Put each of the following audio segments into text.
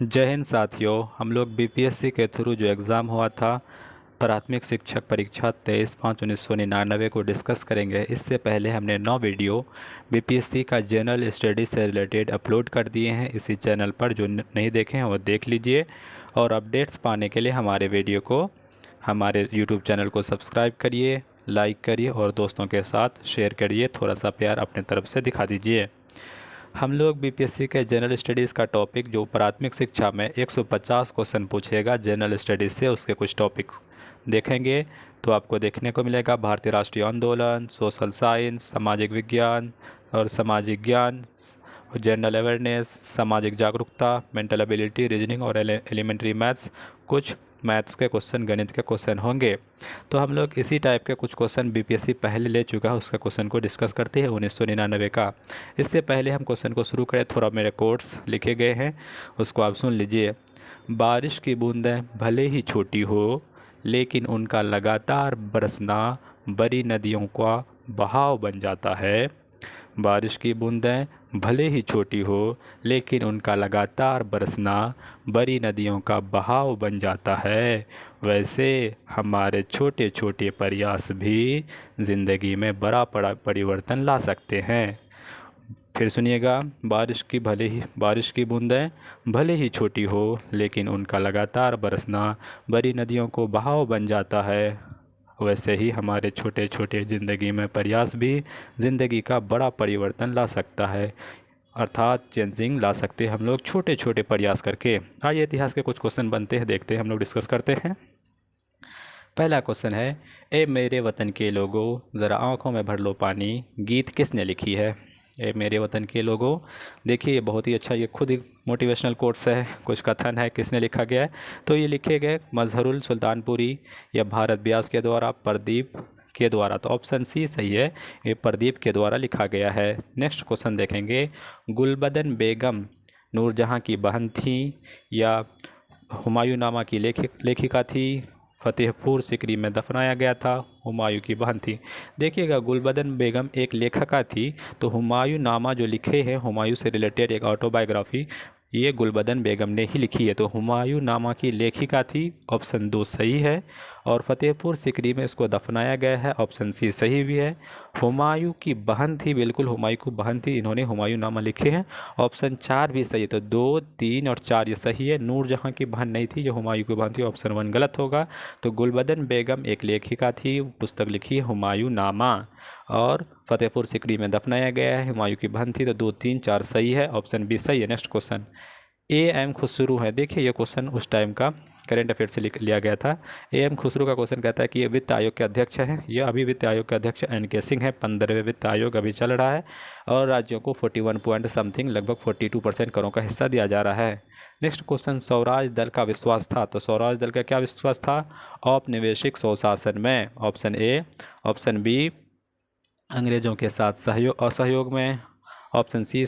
जय हिंद साथियों। हम लोग बीपीएससी के थ्रू जो एग्ज़ाम हुआ था प्राथमिक शिक्षक परीक्षा 23/5/1999 को डिस्कस करेंगे। इससे पहले हमने 9 वीडियो बीपीएससी का जनरल स्टडी से रिलेटेड अपलोड कर दिए हैं इसी चैनल पर। जो नहीं देखे हैं वो देख लीजिए और अपडेट्स पाने के लिए हमारे वीडियो को हमारे यूट्यूब चैनल को सब्सक्राइब करिए, लाइक करिए और दोस्तों के साथ शेयर करिए। थोड़ा सा प्यार अपने तरफ से दिखा दीजिए। हम लोग बीपीएससी के जनरल स्टडीज़ का टॉपिक जो प्राथमिक शिक्षा में 150 क्वेश्चन पूछेगा जनरल स्टडीज़ से, उसके कुछ टॉपिक्स देखेंगे तो आपको देखने को मिलेगा भारतीय राष्ट्रीय आंदोलन, सोशल साइंस, सामाजिक विज्ञान और सामाजिक ज्ञान, जनरल अवेयरनेस, सामाजिक जागरूकता, मेंटल एबिलिटी, रीजनिंग और एलिमेंट्री मैथ्स। कुछ मैथ्स के क्वेश्चन, गणित के क्वेश्चन होंगे। तो हम लोग इसी टाइप के कुछ क्वेश्चन बीपीएससी पहले ले चुका है, उसका क्वेश्चन को डिस्कस करते हैं 1999 का। इससे पहले हम क्वेश्चन को शुरू करें, थोड़ा मेरे कोट्स लिखे गए हैं उसको आप सुन लीजिए। बारिश की बूंदें भले ही छोटी हो लेकिन उनका लगातार बरसना बड़ी नदियों का बहाव बन जाता है। बारिश की बूंदें भले ही छोटी हो लेकिन उनका लगातार बरसना बड़ी नदियों का बहाव बन जाता है। वैसे हमारे छोटे छोटे प्रयास भी ज़िंदगी में बड़ा परिवर्तन ला सकते हैं। फिर सुनिएगा, बारिश की बूंदें भले ही छोटी हो लेकिन उनका लगातार बरसना बड़ी नदियों को बहाव बन जाता है। वैसे ही हमारे छोटे छोटे ज़िंदगी में प्रयास भी ज़िंदगी का बड़ा परिवर्तन ला सकता है, अर्थात चेंजिंग ला सकते हैं हम लोग छोटे छोटे प्रयास करके। आइए इतिहास के कुछ क्वेश्चन बनते हैं, देखते हैं, हम लोग डिस्कस करते हैं। पहला क्वेश्चन है, ए मेरे वतन के लोगों ज़रा आँखों में भर लो पानी, गीत किसने लिखी है? ए मेरे वतन के लोगों, देखिए ये बहुत ही अच्छा, ये खुद ही मोटिवेशनल कोट्स है, कुछ कथन है, किसने लिखा गया है? तो ये लिखे गए मजहरुल सुल्तानपुरी या भारत व्यास के द्वारा, प्रदीप के द्वारा। तो ऑप्शन सी सही है, ये प्रदीप के द्वारा लिखा गया है। नेक्स्ट क्वेश्चन देखेंगे, गुलबदन बेगम नूरजहाँ की बहन थी या हुमायूं नामा की लेखिका थी? फतेहपुर सिकरी में दफनाया गया था, हुमायूं की बहन थी। देखिएगा, गुलबदन बेगम एक लेखिका थी, तो हुमायूं नामा जो लिखे हैं, हुमायूं से रिलेटेड एक ऑटोबायोग्राफी, ये गुलबदन बेगम ने ही लिखी है। तो हुमायूं नामा की लेखिका थी, ऑप्शन 2 सही है। और फतेहपुर सिकरी में इसको दफनाया गया है, ऑप्शन सी सही भी है। हुमायूं की बहन थी, बिल्कुल हुमायूं की बहन थी, इन्होंने हुमायूं नामा लिखे हैं, ऑप्शन 4 भी सही है। तो 2, 3 और 4 ये सही है। नूरजहाँ की बहन नहीं थी, जो हुमायूं की बहन थी, ऑप्शन 1 गलत होगा। तो गुलबदन बेगम एक लेखिका थी, पुस्तक लिखी है हुमायूं नामा, और फतेहपुर सिकरी में दफनाया गया है, हुमायूं की बहन थी। तो 2, 3, 4 सही है, ऑप्शन बी सही है। Next question, A M Khusro है। देखिए ये क्वेश्चन उस टाइम का करेंट अफेयर से लिया गया था। ए एम खुसरू का क्वेश्चन कहता है कि ये वित्त आयोग के अध्यक्ष हैं। ये अभी वित्त आयोग के अध्यक्ष एन के सिंह हैं। 15वें वित्त आयोग अभी चल रहा है और राज्यों को 41 पॉइंट समथिंग लगभग 42% करों का हिस्सा दिया जा रहा है। नेक्स्ट क्वेश्चन, स्वराज दल का विश्वास था। तो स्वराज दल का क्या विश्वास था? औपनिवेशिक स्वशासन में, ऑप्शन ए। ऑप्शन बी, अंग्रेजों के साथ असहयोग में। ऑप्शन सी,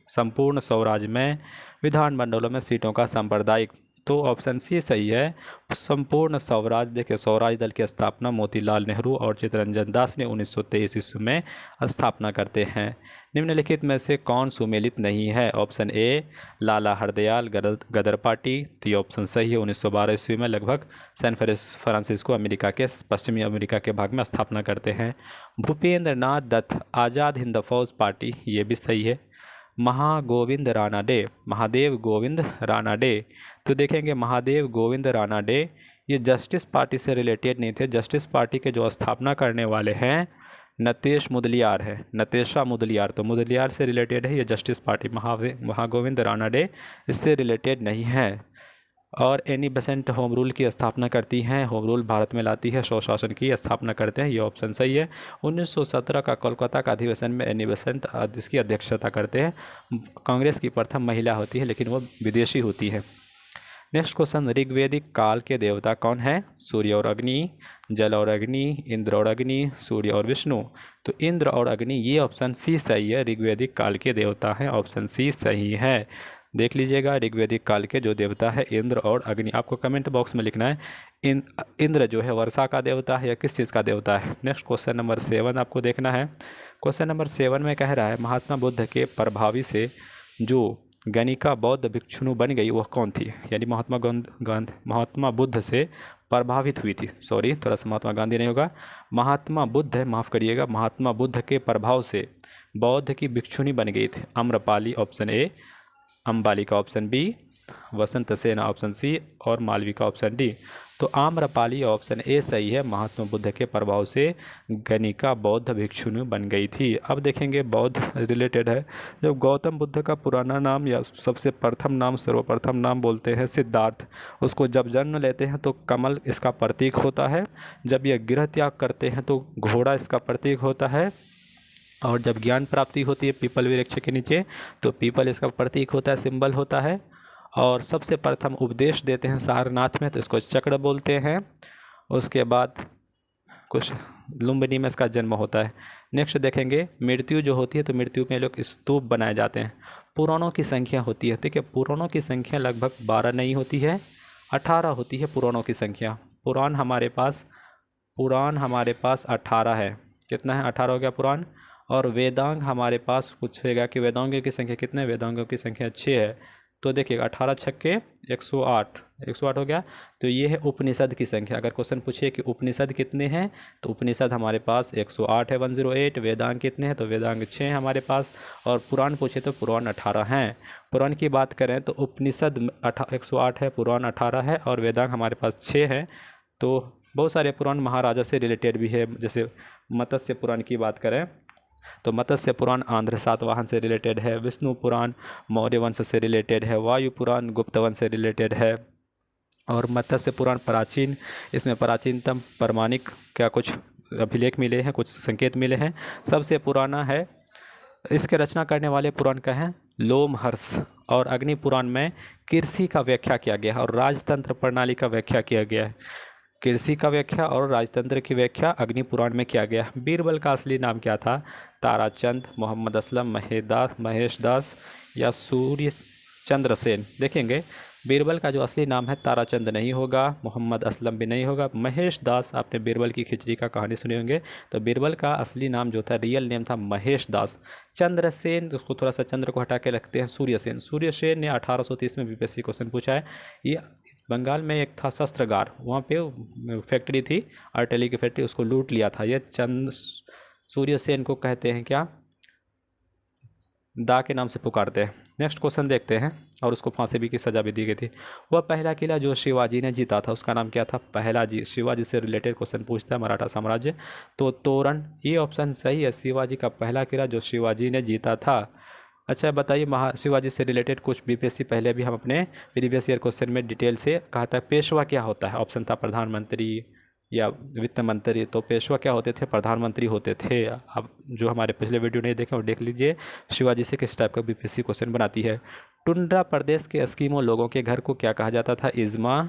संपूर्ण स्वराज में। विधानमंडलों में सीटों का सांप्रदायिक। तो ऑप्शन सी सही है, संपूर्ण स्वराज। देखिए, स्वराज दल की स्थापना मोतीलाल नेहरू और चित्तरंजन दास ने 1923 ईस्वी में स्थापना करते हैं। निम्नलिखित में से कौन सुमेलित नहीं है? Option A, Lala Hardayal Ghadar party. तो ये ऑप्शन सही है, 1912 ईस्वी में लगभग सैन फ्रांसिस्को अमेरिका के पश्चिमी अमेरिका के भाग में स्थापना करते हैं। भूपेंद्र नाथ दत्त आज़ाद हिंद फौज पार्टी, ये भी सही है। महादेव गोविंद रानाडे। तो देखेंगे, महादेव गोविंद रानाडे ये जस्टिस पार्टी से रिलेटेड नहीं थे। जस्टिस पार्टी के जो स्थापना करने वाले हैं नतेश मुदलियार है, नतेशा मुदलियार। तो मुदलियार से रिलेटेड है ये जस्टिस पार्टी। महागोविंद रानाडे इससे रिलेटेड नहीं है। और एनी बेसेंट होम रूल की स्थापना करती हैं, होम रूल भारत में लाती है, स्वशासन की स्थापना करते हैं, ये ऑप्शन सही है। 1917 का कोलकाता का अधिवेशन में एनी बेसेंट इसकी अध्यक्षता करते हैं। कांग्रेस की प्रथम महिला होती है, लेकिन वो विदेशी होती है। नेक्स्ट क्वेश्चन, ऋग्वेदिक काल के देवता कौन है? सूर्य और अग्नि, जल और अग्नि, इंद्र और अग्नि, सूर्य और विष्णु। तो इंद्र और अग्नि, ये ऑप्शन सी सही है, ऋग्वेदिक काल के देवता हैं, ऑप्शन सी सही है। देख लीजिएगा, ऋग्वेदिक काल के जो देवता है इंद्र और अग्नि। आपको कमेंट बॉक्स में लिखना है इंद्र जो है वर्षा का देवता है या किस चीज़ का देवता है। नेक्स्ट क्वेश्चन नंबर 7 आपको देखना है। क्वेश्चन नंबर 7 में कह रहा है, महात्मा बुद्ध के प्रभावी से जो गणिका बौद्ध भिक्षुणु बन गई वह कौन थी? यानी महात्मा बुद्ध से प्रभावित हुई थी। सॉरी, थोड़ा सा महात्मा गांधी नहीं होगा, महात्मा बुद्ध, माफ़ करिएगा, महात्मा बुद्ध के प्रभाव से बौद्ध की भिक्षुणी बन गई थी। Amrapali option A, Ambalika option B, Vasantasena option सी और मालविका ऑप्शन डी। तो आम्रपाली ऑप्शन ए सही है, महात्मा बुद्ध के प्रभाव से गणिका बौद्ध भिक्षुणी बन गई थी। अब देखेंगे बौद्ध रिलेटेड है। जब गौतम बुद्ध का पुराना नाम या सबसे प्रथम नाम, सर्वप्रथम नाम बोलते हैं सिद्धार्थ, उसको जब जन्म लेते हैं तो कमल इसका प्रतीक होता है, जब यह गृह त्याग करते हैं तो घोड़ा इसका प्रतीक होता है, और जब ज्ञान प्राप्ति होती है पीपल वृक्ष के नीचे तो पीपल इसका प्रतीक होता है, सिंबल होता है। और सबसे प्रथम उपदेश देते हैं सारनाथ में तो इसको चक्र बोलते हैं। उसके बाद कुछ लुम्बिनी में इसका जन्म होता है। नेक्स्ट देखेंगे मृत्यु जो होती है तो मृत्यु में लोग स्तूप बनाए जाते हैं। पुराणों की संख्या होती है, ठीक है, पुराणों की संख्या लगभग 12 नहीं होती है, 18 होती है पुराणों की संख्या। पुराण हमारे पास 18 है। कितना है? 18 हो गया पुराण। और वेदांग हमारे पास पूछेगा कि वेदांगों की संख्या कितने? वेदांगों की संख्या 6 है। तो देखिएगा 18 छक्के 108, 108 हो गया। तो ये है उपनिषद की संख्या। अगर क्वेश्चन पूछे कि उपनिषद कितने हैं तो उपनिषद हमारे पास 108 है, 108। वेदांग कितने हैं तो वेदांग 6 हैं हमारे पास। और पुराण पूछे तो पुराण 18 हैं। पुराण की बात करें तो उपनिषद 108 है, पुराण 18 है और वेदांग हमारे पास 6 है। तो बहुत सारे पुराण महाराजा से रिलेटेड भी है। जैसे मत्स्य पुराण की बात करें तो मत्स्य पुराण आंध्र सातवाहन से रिलेटेड है, विष्णु पुराण मौर्य वंश से रिलेटेड है, वायु पुराण गुप्त वंश से रिलेटेड है, और मत्स्य पुराण प्राचीन, इसमें प्राचीनतम प्रमाणिक क्या कुछ अभिलेख मिले हैं, कुछ संकेत मिले हैं। सबसे पुराना है, इसके रचना करने वाले पुराण का है लोमहर्ष। और अग्नि पुराण में कृषि का व्याख्या किया गया है और राजतंत्र प्रणाली का व्याख्या किया गया है। कृषि का व्याख्या और राजतंत्र की व्याख्या अग्नि पुराण में किया गया। बीरबल का असली नाम क्या था? ताराचंद, मोहम्मद असलम, महेश दास या सूर्य चंद्र सेन। देखेंगे बीरबल का जो असली नाम है ताराचंद नहीं होगा, मोहम्मद असलम भी नहीं होगा, महेश दास। आपने बीरबल की खिचड़ी का कहानी सुने होंगे, तो बीरबल का असली नाम जो था, रियल नेम था महेश दास। चंद्रसेन, उसको थोड़ा सा चंद्र को हटा के रखते हैं, सूर्यसेन। सूर्यसेन ने 1830 में बीपीएससी क्वेश्चन पूछा है। ये बंगाल में एक था शस्त्रगार, वहाँ पे फैक्ट्री थी, आर्टिलरी की फैक्ट्री, उसको लूट लिया था। ये सूर्यसेन को कहते हैं क्या? दा के नाम से पुकारते हैं। नेक्स्ट क्वेश्चन देखते हैं। और उसको फांसी भी की सज़ा भी दी गई थी। वह पहला किला जो शिवाजी ने जीता था उसका नाम क्या था? पहला जी, शिवाजी से रिलेटेड क्वेश्चन पूछता है मराठा साम्राज्य, तो तोरण। ये ऑप्शन सही है, शिवाजी का पहला किला जो शिवाजी ने जीता था। अच्छा बताइए, शिवाजी से रिलेटेड कुछ बीपीएससी पहले भी हम अपने प्रीवियस ईयर क्वेश्चन में डिटेल से कहा था। पेशवा क्या होता है? ऑप्शन था प्रधानमंत्री या वित्त मंत्री। तो पेशवा क्या होते थे? प्रधानमंत्री होते थे। अब जो हमारे पिछले वीडियो नहीं देखे वो देख लीजिए, शिवाजी से किस टाइप का बीपीएससी क्वेश्चन बनाती है। टुंड्रा प्रदेश के एस्किमो लोगों के घर को क्या कहा जाता था? इज़्मा,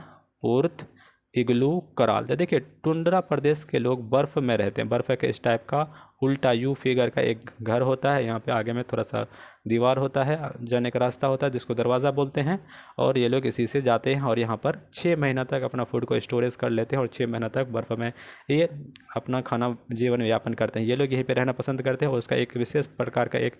पुर्त, इग्लू, कराल। तो देखिए टुंड्रा प्रदेश के लोग बर्फ़ में रहते हैं, बर्फ़ के इस टाइप का उल्टा यू फिगर का एक घर होता है। यहाँ पे आगे में थोड़ा सा दीवार होता है, जाने का रास्ता होता है जिसको दरवाज़ा बोलते हैं, और ये लोग इसी से जाते हैं और यहाँ पर 6 महीना तक अपना फूड को स्टोरेज कर लेते हैं और 6 महीना तक बर्फ़ में ये अपना खाना जीवन यापन करते हैं। ये लोग यहीं पे रहना पसंद करते हैं। और उसका एक विशेष प्रकार का एक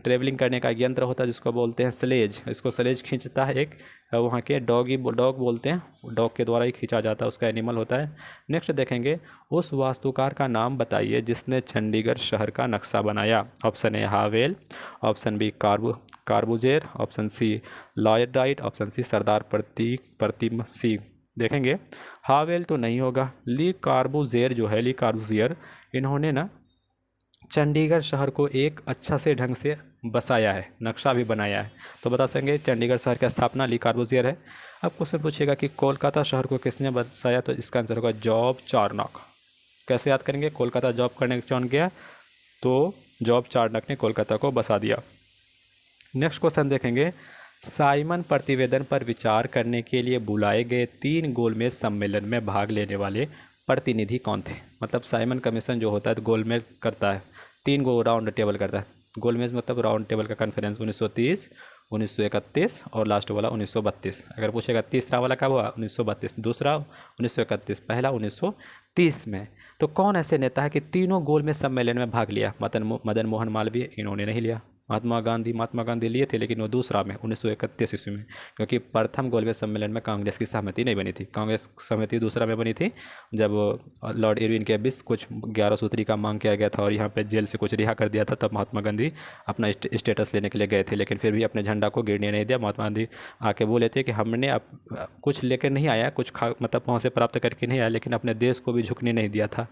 ट्रेवलिंग करने का यंत्र होता है जिसको बोलते हैं स्लेज। इसको स्लेज खींचता है एक वहाँ के डॉग बोलते हैं, डॉग के द्वारा ही खींचा जाता है, उसका एनिमल होता है। नेक्स्ट देखेंगे, उस वास्तुकार का नाम बताइए जिसने चंडीगढ़ शहर का नक्शा बनाया। Option A Havell, option B Corbusier, option C Lloyd Wright, option C Sardar Pritam C. देखेंगे हावेल तो नहीं होगा, ली कार्बुजेर जो है, ली कार्बुजियर, इन्होंने ना चंडीगढ़ शहर को एक अच्छा से ढंग से बसाया है, नक्शा भी बनाया है। तो बता सकेंगे चंडीगढ़ शहर की स्थापना ली कार्बुजियर है। अब क्वेश्चन पूछेगा कि कोलकाता शहर को किसने बसाया, तो इसका आंसर होगा जॉब चार्नक। कैसे याद करेंगे? कोलकाता जॉब करने कौन गया, तो जॉब चार्नक ने कोलकाता को बसा दिया। नेक्स्ट क्वेश्चन देखेंगे, साइमन प्रतिवेदन पर विचार करने के लिए बुलाए गए 3 गोलमेज सम्मेलन में भाग लेने वाले प्रतिनिधि कौन थे? मतलब साइमन कमीशन जो होता है तो गोलमेज करता है, 3 गो राउंड टेबल करता है। गोलमेज मतलब राउंड टेबल का कॉन्फ्रेंस 1930, 1931 और लास्ट वाला 1932। अगर पूछेगा तीसरा वाला कब हुआ? 1932, दूसरा 1931, पहला 1930 में। तो कौन ऐसे नेता है कि तीनों गोलमेज सम्मेलन में भाग लिया? मदन मोहन मालवीय, इन्होंने नहीं लिया। महात्मा गांधी लिए थे, लेकिन वो दूसरा में 1931 ईस्वी में, क्योंकि प्रथम गोलमेज सम्मेलन में कांग्रेस की सहमति नहीं बनी थी। कांग्रेस सहमति दूसरा में बनी थी, जब लॉर्ड इरविन के बीच कुछ 11 सूत्री का मांग किया गया था और यहाँ पे जेल से कुछ रिहा कर दिया था, तब महात्मा गांधी अपना स्टेटस लेने के लिए गए थे, लेकिन फिर भी अपने झंडा को गिरने नहीं दिया। महात्मा गांधी आके बोले थे कि हमने अब कुछ लेकर नहीं आया, कुछ मतलब वहाँ से प्राप्त करके नहीं आया, लेकिन अपने देश को भी झुकने नहीं दिया था।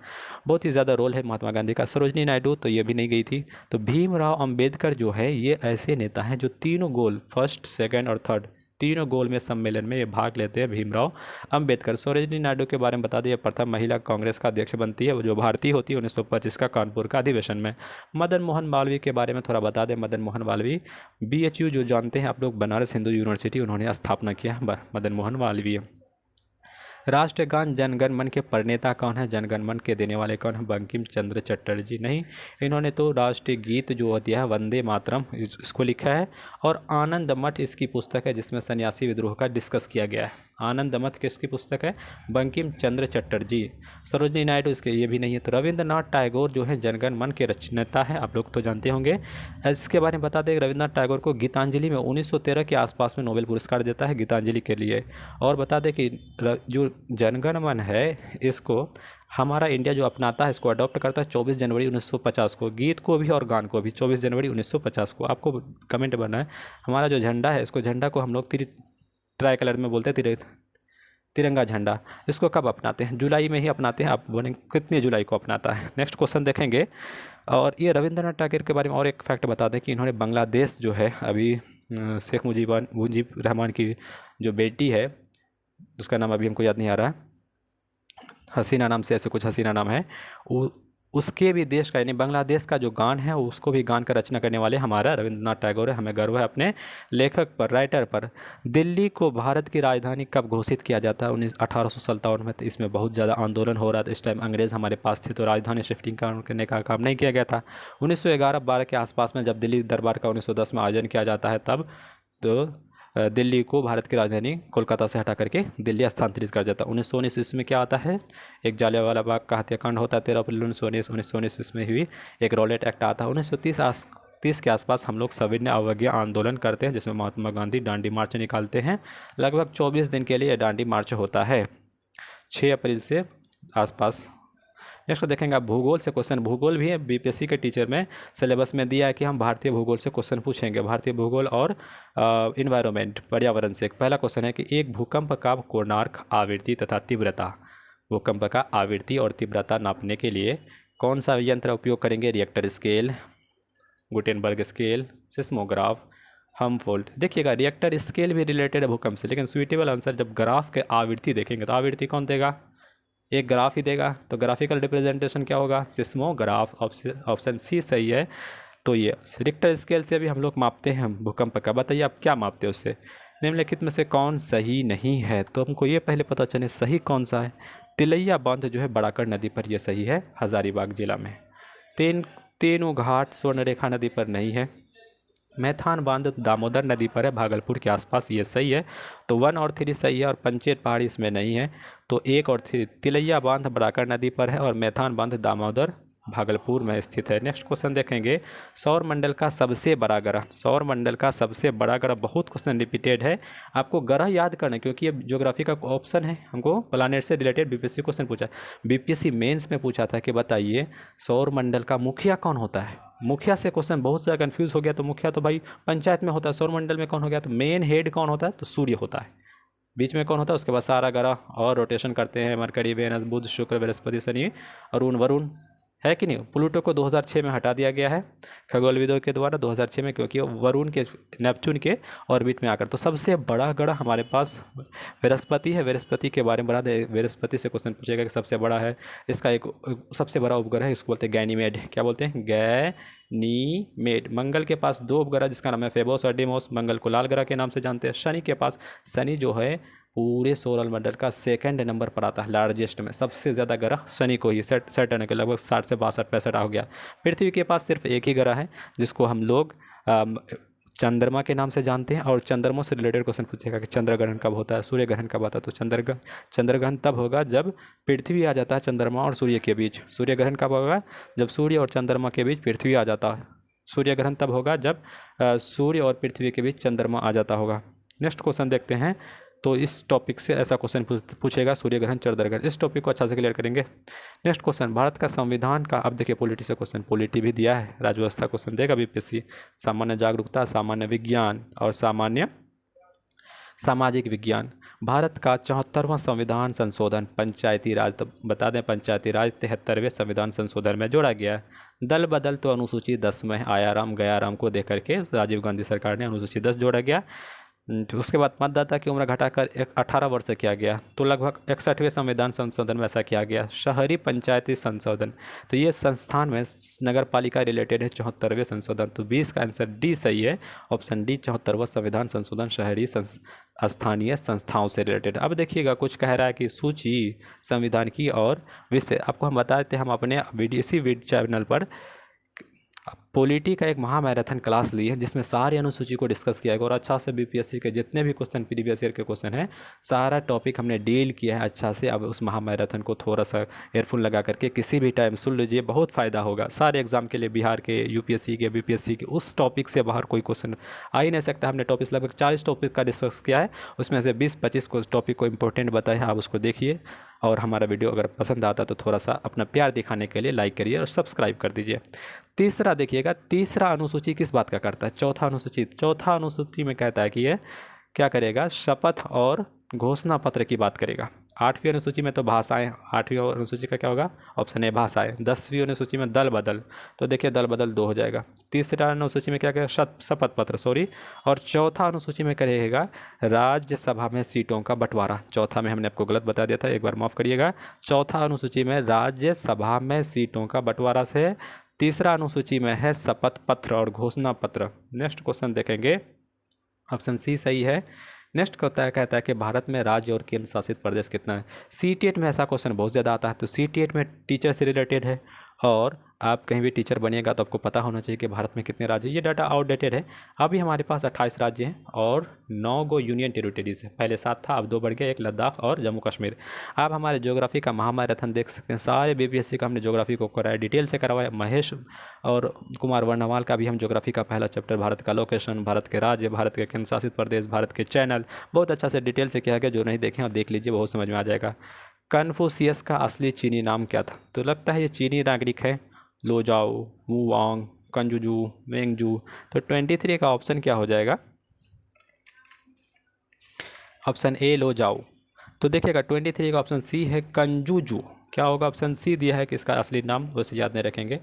बहुत ही ज़्यादा रोल है महात्मा गांधी का। सरोजनी नायडू तो ये भी नहीं गई थी। तो भीमराव अंबेडकर जो है, ये ऐसे नेता हैं जो तीनों गोल, फर्स्ट, सेकंड और थर्ड, तीनों गोल में सम्मेलन में ये भाग लेते हैं। भीमराव अंबेडकर। सरोजनी नायडू के बारे में बता दें, प्रथम महिला कांग्रेस का अध्यक्ष बनती है, वो जो भारतीय होती है 1925 का कानपुर का अधिवेशन में। मदन मोहन मालवीय के बारे में थोड़ा बता दें। मदन मोहन मालवीय BHU जो जानते हैं आप लोग, बनारस हिंदू यूनिवर्सिटी, उन्होंने स्थापना किया मदन मोहन मालवीय। राष्ट्रगान जनगण मन के प्रणेता कौन है? जनगण मन के देने वाले कौन है? बंकिम चंद्र चटर्जी। नहीं, इन्होंने तो राष्ट्रीय गीत जो होती है वंदे मातरम, इसको लिखा है। और आनंद मठ इसकी पुस्तक है, जिसमें सन्यासी विद्रोह का डिस्कस किया गया है। आनंद मठ किसकी पुस्तक है? बंकिम चंद्र चटर्जी। सरोजनी नायडू इसके ये भी नहीं है। तो रविंद्रनाथ टैगोर जो है जनगण मन के रचनेता है, आप लोग तो जानते होंगे। इसके बारे में बता दें, रविंद्रनाथ टैगोर को गीतांजलि में 1913 के आसपास में नोबेल पुरस्कार देता है गीतांजलि के लिए। और बता दें कि जो जनगण मन है, इसको हमारा इंडिया जो अपनाता है, इसको अडॉप्ट करता है 24 जनवरी 1950 को। गीत को भी और गान को भी 24 जनवरी 1950 को। आपको कमेंट करना है, हमारा जो झंडा है, इसको झंडा को हम लोग ट्राई कलर में बोलते हैं, तिरंगा झंडा। इसको कब अपनाते हैं? जुलाई में ही अपनाते हैं। आप बोलेंगे कितनी जुलाई को अपनाता है? नेक्स्ट क्वेश्चन देखेंगे। और ये रविंद्रनाथ टैगोर के बारे में और एक फैक्ट बता दें कि इन्होंने बांग्लादेश जो है, अभी शेख मुजीब रहमान की जो बेटी है, उसका नाम अभी हमको याद नहीं आ रहा, हसीना नाम से, ऐसे कुछ हसीना नाम है, उसके भी देश का यानी बांग्लादेश का जो गान है, उसको भी गान का रचना करने वाले हमारा रविंद्रनाथ टैगोर है। हमें गर्व है अपने लेखक पर, राइटर पर। दिल्ली को भारत की राजधानी कब घोषित किया जाता है? 1857 में। तो इसमें बहुत ज़्यादा आंदोलन हो रहा था। इस टाइम अंग्रेज़ हमारे पास थे, तो राजधानी शिफ्टिंग करने का काम नहीं किया गया था। 1911-12 के आसपास में जब दिल्ली दरबार का 1910 में आयोजन किया जाता है, तब तो दिल्ली को भारत की राजधानी कोलकाता से हटा करके दिल्ली स्थानांतरित कर जाता है। 1919 इसमें क्या आता है? एक जलियांवाला बाग का हत्याकांड होता है 13 अप्रैल 1919 इसमें हुई। एक रॉलेट एक्ट आता है। 1930 के आसपास हम लोग सविनय अवज्ञा आंदोलन करते हैं, जिसमें महात्मा गांधी डांडी मार्च निकालते हैं। लगभग 24 दिन के लिए डांडी मार्च होता है, 6 अप्रैल से आसपास। नेक्स्ट देखेंगे आप भूगोल से क्वेश्चन। भूगोल भी है, BPSC के टीचर में सिलेबस में दिया है कि हम भारतीय भूगोल से क्वेश्चन पूछेंगे। भारतीय भूगोल और इन्वायरमेंट, पर्यावरण से। पहला क्वेश्चन है कि एक भूकंप का कोणार्क आवृत्ति तथा तीव्रता, भूकंप का आवृत्ति और तीव्रता नापने के लिए कौन सा यंत्र उपयोग करेंगे? Richter scale, Gutenberg scale, seismograph, हम्फोल्ड। देखिएगा, रिएक्टर स्केल भी रिलेटेड है भूकंप से, लेकिन सुइटेबल आंसर जब ग्राफ के आवृत्ति देखेंगे, तो आवृत्ति कौन देगा? एक ग्राफ ही देगा। तो ग्राफिकल रिप्रेजेंटेशन क्या होगा? सिस्मोग्राफ। ऑप्शन सी सही है। तो ये रिक्टर स्केल से भी हम लोग मापते हैं भूकंप का। बताइए आप क्या मापते हैं उससे? निम्नलिखित में से कौन सही नहीं है? तो हमको ये पहले पता चले सही कौन सा है। तिलैया बांध जो है बड़ाकर नदी पर, यह सही है, हजारीबाग जिला में। तेनू घाट स्वर्णरेखा नदी पर नहीं है। मैथान बांध दामोदर नदी पर है, भागलपुर के आसपास, ये सही है। तो 1 और 3 सही है, और पंचेत पहाड़ी इसमें नहीं है। तो 1 और 3, तिलैया बांध बड़ाकर नदी पर है, और मैथान बांध दामोदर भागलपुर में स्थित है। नेक्स्ट क्वेश्चन देखेंगे, सौर मंडल का सबसे बड़ा ग्रह। सौर मंडल का सबसे बड़ा ग्रह, बहुत क्वेश्चन रिपीटेड है, आपको ग्रह याद करना है, क्योंकि ये ज्योग्राफी का ऑप्शन है। हमको प्लानेट से रिलेटेड BPSC क्वेश्चन पूछा, BPSC मेंस में पूछा था कि बताइए सौर मंडल का मुखिया कौन होता है। मुखिया से क्वेश्चन बहुत ज़्यादा कंफ्यूज हो गया। तो मुखिया तो भाई पंचायत में होता है, सौर मंडल में कौन हो गया? तो मेन हेड कौन होता है? तो सूर्य होता है। बीच में कौन होता है? उसके बाद सारा ग्रह और रोटेशन करते हैं, मरकरी, वेनस, बुध, शुक्र, बृहस्पति, शनि, अरुण, वरुण, है कि नहीं। प्लूटो को 2006 में हटा दिया गया है खगोलविदों के द्वारा, 2006 में, क्योंकि वरुण के, नेपच्यून के ऑर्बिट में आकर। तो सबसे बड़ा ग्रह हमारे पास बृहस्पति है। बृहस्पति के बारे में बता दें, बृहस्पति से क्वेश्चन पूछेगा कि सबसे बड़ा है। इसका एक सबसे बड़ा उपग्रह है, इसको बोलते हैं गैनीमेड। क्या बोलते हैं? गैनीमेड। मंगल के पास 2 उपग्रह, जिसका नाम है फेबोस और डिमोस। मंगल को लाल ग्रह के नाम से जानते हैं। शनि के पास, शनि जो है पूरे सोलर मंडल का 2nd नंबर पर आता है, लार्जेस्ट में। सबसे ज़्यादा ग्रह शनि को ही, सैटर्न के लगभग 60 से 62-65 हो गया। पृथ्वी के पास सिर्फ एक ही ग्रह है, जिसको हम लोग चंद्रमा के नाम से जानते हैं। और चंद्रमा से रिलेटेड क्वेश्चन पूछेगा कि चंद्र ग्रहण कब होता है, सूर्य ग्रहण कब आता है। तो चंद्र ग्रहण तब होगा जब पृथ्वी आ जाता है चंद्रमा और सूर्य के बीच। सूर्य ग्रहण कब होगा? जब सूर्य और चंद्रमा के बीच पृथ्वी आ जाता है। सूर्य ग्रहण तब होगा जब सूर्य और पृथ्वी के बीच चंद्रमा आ जाता होगा। नेक्स्ट क्वेश्चन देखते हैं। तो इस टॉपिक से ऐसा क्वेश्चन पूछेगा, सूर्य ग्रहण चंद्र ग्रहण, इस टॉपिक को अच्छा से क्लियर करेंगे। नेक्स्ट क्वेश्चन, भारत का संविधान का, अब देखिए पॉलिटी से क्वेश्चन, पॉलिटी भी दिया है, राज्य व्यवस्था क्वेश्चन देगा बीपीएससी, सामान्य जागरूकता, सामान्य विज्ञान और सामान्य सामाजिक विज्ञान। भारत का 74वां संविधान संशोधन पंचायती राज, तो बता दें पंचायती राज 73वें संविधान संशोधन में जोड़ा गया है। दल बदल तो अनुसूची 10 में आयाराम गयाराम को देख करके राजीव गांधी सरकार ने अनुसूची 10 जोड़ा गया। तो उसके बाद मतदाता की उम्र घटाकर 18 वर्ष किया गया। तो लगभग 61वें संविधान संशोधन में ऐसा किया गया। शहरी पंचायती संशोधन, तो ये संस्थान में नगर पालिका रिलेटेड है, 74वें संशोधन। तो 20 का आंसर डी सही है, ऑप्शन डी 74वां संविधान संशोधन शहरी स्थानीय संस्थाओं से रिलेटेड। अब देखिएगा कुछ कह रहा है कि सूची संविधान की और विषय, आपको हम बता देते हैं, हम अपने इसी वीडियो चैनल पर पॉलिटी का एक महामैराथन क्लास ली है जिसमें सारी अनुसूची को डिस्कस किया गया और अच्छा से बीपीएससी के जितने भी क्वेश्चन प्रीवियस ईयर के क्वेश्चन हैं सारा टॉपिक हमने डील किया है अच्छा से। अब उस महामैराथन को थोड़ा सा एयरफोन लगा करके किसी भी टाइम सुन लीजिए, बहुत फ़ायदा होगा सारे एग्जाम के लिए, बिहार के, यूपीएससी के, बीपीएससी के। उस टॉपिक से बाहर कोई क्वेश्चन आ ही नहीं सकता। हमने टॉपिक लगभग 40 टॉपिक का डिस्कस किया है, उसमें से 20-25 को टॉपिक को इंपॉर्टेंट बताए हैं, आप उसको देखिए। और हमारा वीडियो अगर पसंद आता तो थोड़ा सा अपना प्यार दिखाने के लिए लाइक करिए और सब्सक्राइब कर दीजिए। तीसरा देखिएगा, तीसरा अनुसूची किस बात का करता है? चौथा अनुसूची में कहता है कि ये क्या करेगा, शपथ और घोषणा पत्र की बात करेगा। 8वीं अनुसूची में तो भाषाएं, 8वीं अनुसूची का क्या होगा, ऑप्शन ए भाषाएं। 10वीं अनुसूची में दल बदल, तो देखिए दल बदल 2 हो जाएगा। तीसरा अनुसूची में क्या करेगा, शपथ पत्र, सॉरी। और चौथा अनुसूची में करेगा राज्यसभा में सीटों का बंटवारा। चौथा में हमने आपको गलत बता दिया था, एक बार माफ़ करिएगा। चौथा अनुसूची में राज्यसभा में सीटों का बंटवारा से। तीसरा अनुसूची में है शपथ पत्र और घोषणा पत्र। नेक्स्ट क्वेश्चन देखेंगे, ऑप्शन सी सही है। नेक्स्ट कहता है कि भारत में राज्य और केंद्र शासित प्रदेश कितना है। सीटीएट में ऐसा क्वेश्चन बहुत ज़्यादा आता है, तो सीटीएट में टीचर से रिलेटेड है और आप कहीं भी टीचर बनिएगा तो आपको पता होना चाहिए कि भारत में कितने राज्य। ये डाटा आउटडेटेड है। अभी हमारे पास 28 राज्य हैं और 9 गो यूनियन टेरिटरीज है। पहले 7 था, अब 2 बढ़ गया, एक लद्दाख और जम्मू कश्मीर। आप हमारे ज्योग्राफी का महामैराथन देख सकते हैं, सारे बीपीएससी का हमने ज्योग्राफी को कराया, डिटेल से करवाया। महेश और कुमार वर्णवाल का भी हम ज्योग्राफी का पहला चैप्टर, भारत का लोकेशन, भारत के राज्य, भारत के केंद्र शासित प्रदेश, भारत के चैनल, बहुत अच्छा से डिटेल से किया गया। जो नहीं देखें और देख लीजिए, बहुत समझ में आ जाएगा। कन्फ्यूशियस का असली चीनी नाम क्या था? तो लगता है ये चीनी नागरिक है, लोजाओ, वुआंग, कंजुजू, वेंगजू। तो 23 का ऑप्शन क्या हो जाएगा, ऑप्शन ए लोजाओ। तो देखिएगा 23 का ऑप्शन सी है कंजुजू। क्या होगा, ऑप्शन सी दिया है कि इसका असली नाम, वैसे याद नहीं रखेंगे।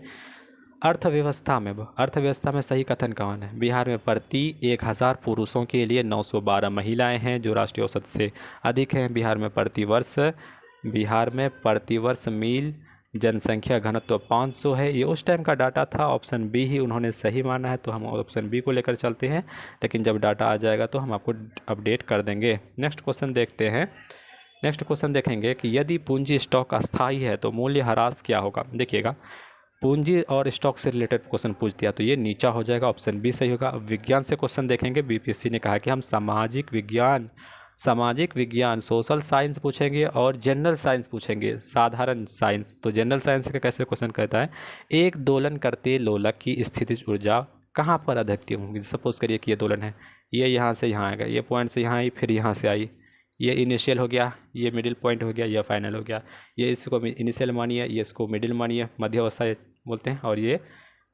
अर्थव्यवस्था में सही कथन कौन है? बिहार में प्रति 1000 पुरुषों के लिए 912 महिलाएं हैं जो राष्ट्रीय औसत से अधिक हैं। बिहार में प्रतिवर्ष मील जनसंख्या घनत्व 500 है। ये उस टाइम का डाटा था, ऑप्शन बी ही उन्होंने सही माना है, तो हम ऑप्शन बी को लेकर चलते हैं। लेकिन जब डाटा आ जाएगा तो हम आपको अपडेट कर देंगे। नेक्स्ट क्वेश्चन देखते हैं। नेक्स्ट क्वेश्चन देखेंगे कि यदि पूंजी स्टॉक अस्थायी है तो मूल्य ह्रास क्या होगा। देखिएगा पूंजी और स्टॉक से रिलेटेड क्वेश्चन पूछ दिया तो ये नीचा हो जाएगा, ऑप्शन बी सही होगा। अब विज्ञान से क्वेश्चन देखेंगे। बीपीएससी ने कहा कि हम सामाजिक विज्ञान सोशल साइंस पूछेंगे और जनरल साइंस पूछेंगे, साधारण साइंस। तो जनरल साइंस का कैसे क्वेश्चन कहता है, एक दोलन करते लोलक की स्थितिज ऊर्जा कहाँ पर अधिकतम होंगी। सपोज करिए कि ये दोलन है, ये यहाँ से यहाँ आएगा, ये पॉइंट से यहाँ आई, फिर यहाँ से आई, ये इनिशियल हो गया, ये मिडिल पॉइंट हो गया, ये फाइनल हो गया। ये इसको इनिशियल मानिए, ये इसको मिडिल मानिए, मध्य अवस्था बोलते हैं, और ये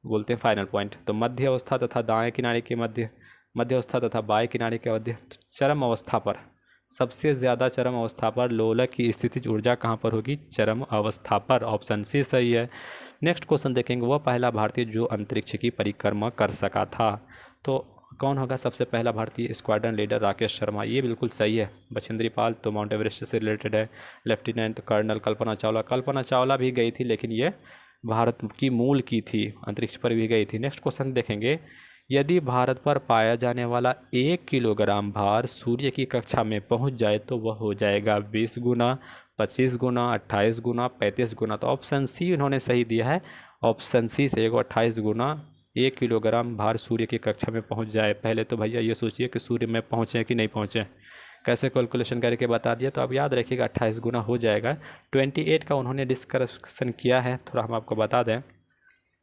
बोलते हैं फाइनल पॉइंट। तो मध्य अवस्था तथा दाएं किनारे के मध्य अवस्था तथा बाएं किनारे के मध्य। तो चरम अवस्था पर, सबसे ज़्यादा चरम अवस्था पर लोलक की स्थितिज ऊर्जा कहाँ पर होगी, चरम अवस्था पर। ऑप्शन सी सही है। नेक्स्ट क्वेश्चन देखेंगे, वह पहला भारतीय जो अंतरिक्ष की परिक्रमा कर सका था। तो कौन होगा सबसे पहला भारतीय? स्क्वाड्रन लीडर राकेश शर्मा, ये बिल्कुल सही है। बछेंद्री पाल तो माउंट एवरेस्ट से रिलेटेड है। लेफ्टिनेंट कर्नल कल्पना चावला भी गई थी, लेकिन ये भारत की मूल की थी, अंतरिक्ष पर भी गई थी। नेक्स्ट क्वेश्चन देखेंगे, यदि भारत पर पाया जाने वाला 1 किलोग्राम भार सूर्य की कक्षा में पहुंच जाए तो वह हो जाएगा 20 गुना, 25 गुना, 28 गुना, 35 गुना। तो ऑप्शन सी उन्होंने सही दिया है, ऑप्शन सी से 28 गुना 1 किलोग्राम भार सूर्य की कक्षा में पहुंच जाए। पहले तो भैया ये सोचिए कि सूर्य में पहुँचे कि नहीं पहुँचे, कैसे कैलकुलेशन करके बता दिया। तो अब याद रखिएगा 28 गुना हो जाएगा। 28 का उन्होंने डिस्कशन किया है, थोड़ा हम आपको बता दें।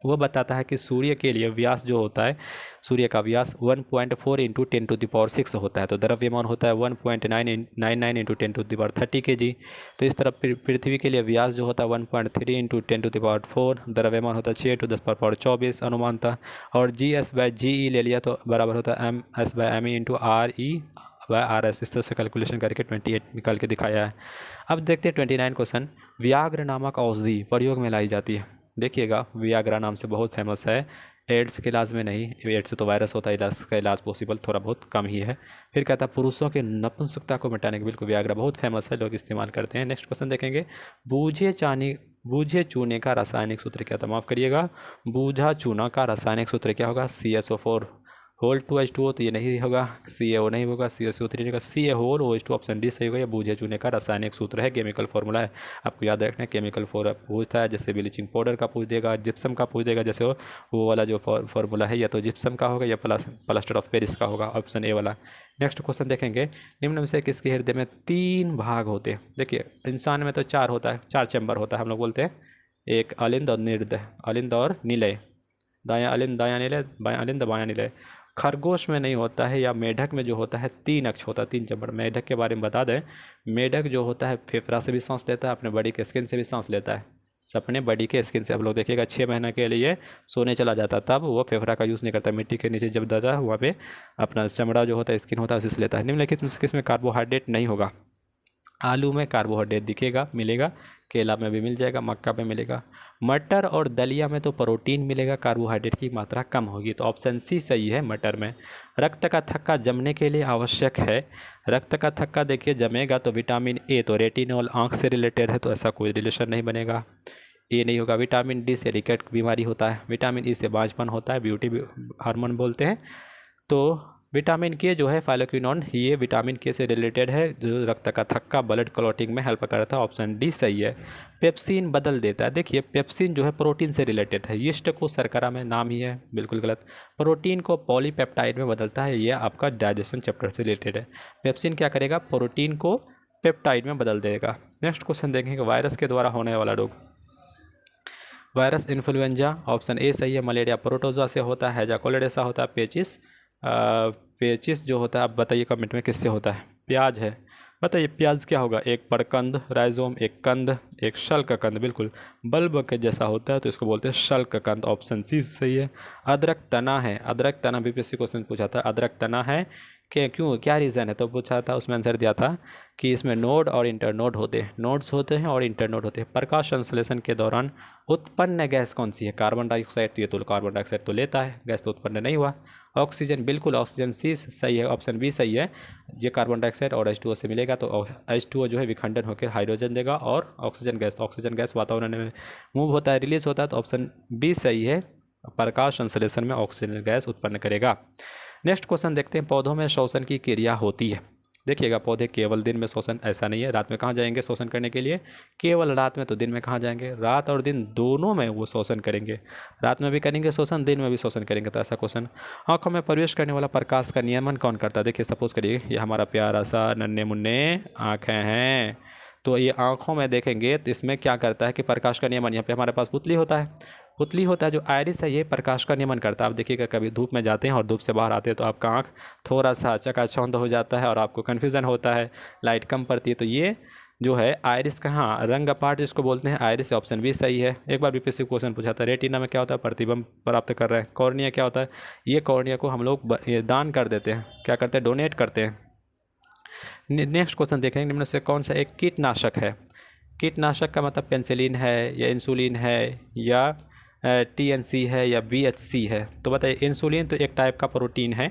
वो बताता है कि सूर्य के लिए व्यास जो होता है, सूर्य का व्यास 1.4 इंटू 10⁶ होता है। तो द्रव्यमान होता है 1.999 इंटू 10⁻30 kg। तो इस तरफ पृथ्वी के लिए व्यास जो होता है 1.3 इंटू 10⁴, द्रव्यमान होता है 6×10⁻24 अनुमान था। और G/GE ले लिया तो बराबर होता है MS/ME इंटू RE/RS। इस तरह से कैलकुलेशन करके 28 निकाल के दिखाया है। अब देखते हैं 29 क्वेश्चन। व्याघ्र नामक औषधि प्रयोग में लाई जाती है। देखिएगा, वियाग्रा नाम से बहुत फेमस है। एड्स के इलाज में नहीं, एड्स से तो वायरस होता है, इलाज का इलाज पॉसिबल थोड़ा बहुत कम ही है। फिर कहता है पुरुषों के नपुंसकता को मिटाने के, बिल्कुल वियाग्रा बहुत फेमस है, लोग इस्तेमाल करते हैं। नेक्स्ट क्वेश्चन देखेंगे। बूझे चूने का रासायनिक सूत्र क्या था? माफ़ करिएगा, बूझा चूना का रासायनिक सूत्र क्या होगा? CSO4 whole 2H2O। तो ये नहीं होगा, CaO नहीं होगा, CSO3 नहीं होगा, Ca whole OH2 option D सही होगा। ये बूझे चूने का रासायनिक सूत्र है, केमिकल फॉर्मूला है, आपको याद रखना है। केमिकल पूछता है, जैसे ब्लीचिंग पाउडर का पूछ देगा, जिप्सम का पूछ देगा, जैसे वो वाला जो फॉर्मूला है या तो जिप्सम का होगा या प्लास्टर ऑफ पेरिस का होगा, ऑप्शन ए वाला। नेक्स्ट क्वेश्चन देखेंगे। निम्न में से किसके हृदय में 3 भाग होते हैं? देखिए, इंसान में तो 4 होता है, 4 चैम्बर होता है, हम लोग बोलते हैं। एक अलिंद और निर्दय, अलिंद और निलय, दायां अलिंद दायां निलय, बायां अलिंद बायां निलय। खरगोश में नहीं होता है, या मेढक में जो होता है 3 अक्ष होता है, 3 चैम्बर। मेढक के बारे में बता दें, मेढक जो होता है फेफड़ा से भी सांस लेता है, अपने बॉडी के स्किन से भी सांस लेता है। अपने बॉडी के स्किन से आप लोग देखिएगा, 6 महीने के लिए सोने चला जाता है, तब वो फेफड़ा का यूज़ नहीं करता, मिट्टी के नीचे जब दबा वहाँ पे अपना चमड़ा जो होता है, स्किन होता है, उसी से लेता है। निम्नलिखित में से किसमें कार्बोहाइड्रेट नहीं होगा? आलू में कार्बोहाइड्रेट दिखेगा, मिलेगा, केला में भी मिल जाएगा, मक्का में मिलेगा। मटर और दलिया में तो प्रोटीन मिलेगा, कार्बोहाइड्रेट की मात्रा कम होगी, तो ऑप्शन सी सही है मटर में। रक्त का थक्का जमने के लिए आवश्यक है। रक्त का थक्का देखिए जमेगा तो विटामिन ए, तो रेटिनॉल आँख से रिलेटेड है, तो ऐसा कोई रिलेशन नहीं बनेगा, ए नहीं होगा। विटामिन डी से रिकेट बीमारी होता है, विटामिन ई से बांझपन होता है, ब्यूटी हार्मोन बोलते हैं। तो विटामिन के जो है फाइलोक्विनोन, ये विटामिन के से रिलेटेड है, जो रक्त का थक्का ब्लड क्लॉटिंग में हेल्प करता है, ऑप्शन डी सही है। पेप्सिन बदल देता है, देखिए पेप्सिन जो है प्रोटीन से रिलेटेड है, यीस्ट को शर्करा में, नाम ही है, बिल्कुल गलत। प्रोटीन को पॉलीपेप्टाइड में बदलता है, ये आपका डाइजेशन चैप्टर से रिलेटेड है। पेप्सिन क्या करेगा? प्रोटीन को पेप्टाइड में बदल देगा। नेक्स्ट क्वेश्चन देखेंगे। वायरस के द्वारा होने वाला रोग, वायरस इन्फ्लुएंजा, ऑप्शन ए सही है। मलेरिया प्रोटोजोआ से होता है, हैजा कोलेरा होता है, पेचिस जो होता है, आप बताइए कमेंट में किससे होता है? प्याज है, बताइए प्याज क्या होगा? एक परकंद राइजोम, एक कंद, एक शल्क कंद, बिल्कुल बल्ब के जैसा होता है, तो इसको बोलते हैं शल्क कंद, ऑप्शन सी सही है। अदरक तना है, अदरक तना बीपीएससी क्वेश्चन पूछा था, अदरक तना है कि क्यों, क्या रीज़न है? तो पूछा था, उसमें आंसर दिया था कि इसमें नोड और इंटरनोड होते हैं, नोड्स होते हैं और इंटरनोड होते हैं। प्रकाश संश्लेषण के दौरान उत्पन्न गैस कौन सी है? कार्बन डाइऑक्साइड, तो ये तो कार्बन डाइऑक्साइड तो लेता है, गैस तो उत्पन्न नहीं हुआ। ऑक्सीजन, बिल्कुल ऑक्सीजन सी सही है, ऑप्शन बी सही है। ये कार्बन डाइऑक्साइड और H2O से मिलेगा, तो H2O जो है विखंडन होकर हाइड्रोजन देगा, और ऑक्सीजन गैस, तो ऑक्सीजन गैस वातावरण में मूव होता है, रिलीज होता है, तो ऑप्शन बी सही है। प्रकाश संश्लेषण में ऑक्सीजन गैस उत्पन्न करेगा। नेक्स्ट क्वेश्चन देखते हैं। पौधों में श्वसन की क्रिया होती है। देखिएगा, पौधे केवल दिन में श्वसन, ऐसा नहीं है, रात में कहाँ जाएंगे श्वसन करने के लिए? केवल रात में, तो दिन में कहाँ जाएंगे? रात और दिन दोनों में वो श्वसन करेंगे, रात में भी करेंगे श्वसन, दिन में भी श्वसन करेंगे। तो ऐसा क्वेश्चन। आंखों में प्रवेश करने वाला प्रकाश का नियमन कौन करता है? देखिए, सपोज करिए ये हमारा प्यारा सा नन्हे मुन्ने आँखें हैं, तो ये आँखों में देखेंगे तो इसमें क्या करता है कि प्रकाश का नियमन, यहाँ पे हमारे पास पुतली होता है, पुतली होता है, जो आयरिस है ये प्रकाश का नियमन करता है। आप देखिएगा, कभी धूप में जाते हैं और धूप से बाहर आते हैं तो आपका आँख थोड़ा सा चकाचौंध हो जाता है और आपको कन्फ्यूज़न होता है, लाइट कम पड़ती है, तो ये जो है आयरिस का, हाँ, रंग पार्ट जिसको बोलते हैं आयरिस, ऑप्शन भी सही है। एक बार बीपीएससी क्वेश्चन पूछा था, रेटिना में क्या होता है? प्रतिबिंब प्राप्त कर रहे हैं। कॉर्निया क्या होता है? ये कॉर्निया को हम लोग दान कर देते हैं, क्या करते हैं? डोनेट करते हैं। नेक्स्ट क्वेश्चन देखेंगे। निम्न से कौन सा एक कीटनाशक है? कीटनाशक का मतलब पेंसिलिन है, या इंसुलिन है, या TNC है, या BHC है? तो बताइए, इंसुलिन तो एक टाइप का प्रोटीन है,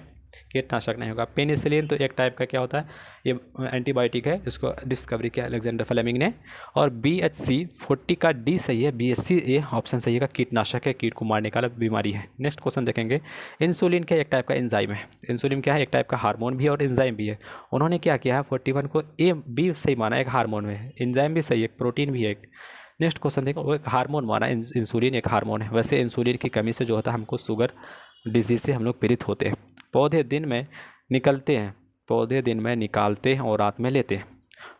कीटनाशक नहीं होगा। पेनिसिलिन तो एक टाइप का क्या होता है? ये एंटीबायोटिक है, इसको डिस्कवरी किया अलेक्जेंडर फ्लेमिंग ने। और BHC 40 का डी सही है, BHC ये ऑप्शन सही है, कीटनाशक है, कीट को मारने वाला बीमारी है। नेक्स्ट क्वेश्चन देखेंगे। इंसुलिन क्या एक टाइप का एंजाइम है? इंसुलिन क्या है? एक टाइप का हार्मोन भी है और एंजाइम भी है। उन्होंने क्या किया है, 41 को ए बी सही माना, एक हार्मोन में है, एंजाइम भी सही है, प्रोटीन भी है एक। नेक्स्ट क्वेश्चन देखो, वो एक हार्मोन माना, इंसुलिन एक हार्मोन है। वैसे इंसुलिन की कमी से जो होता है हमको शुगर डिजीज से हम लोग पीड़ित होते हैं। पौधे दिन में निकलते हैं, पौधे दिन में निकालते हैं और रात में लेते हैं।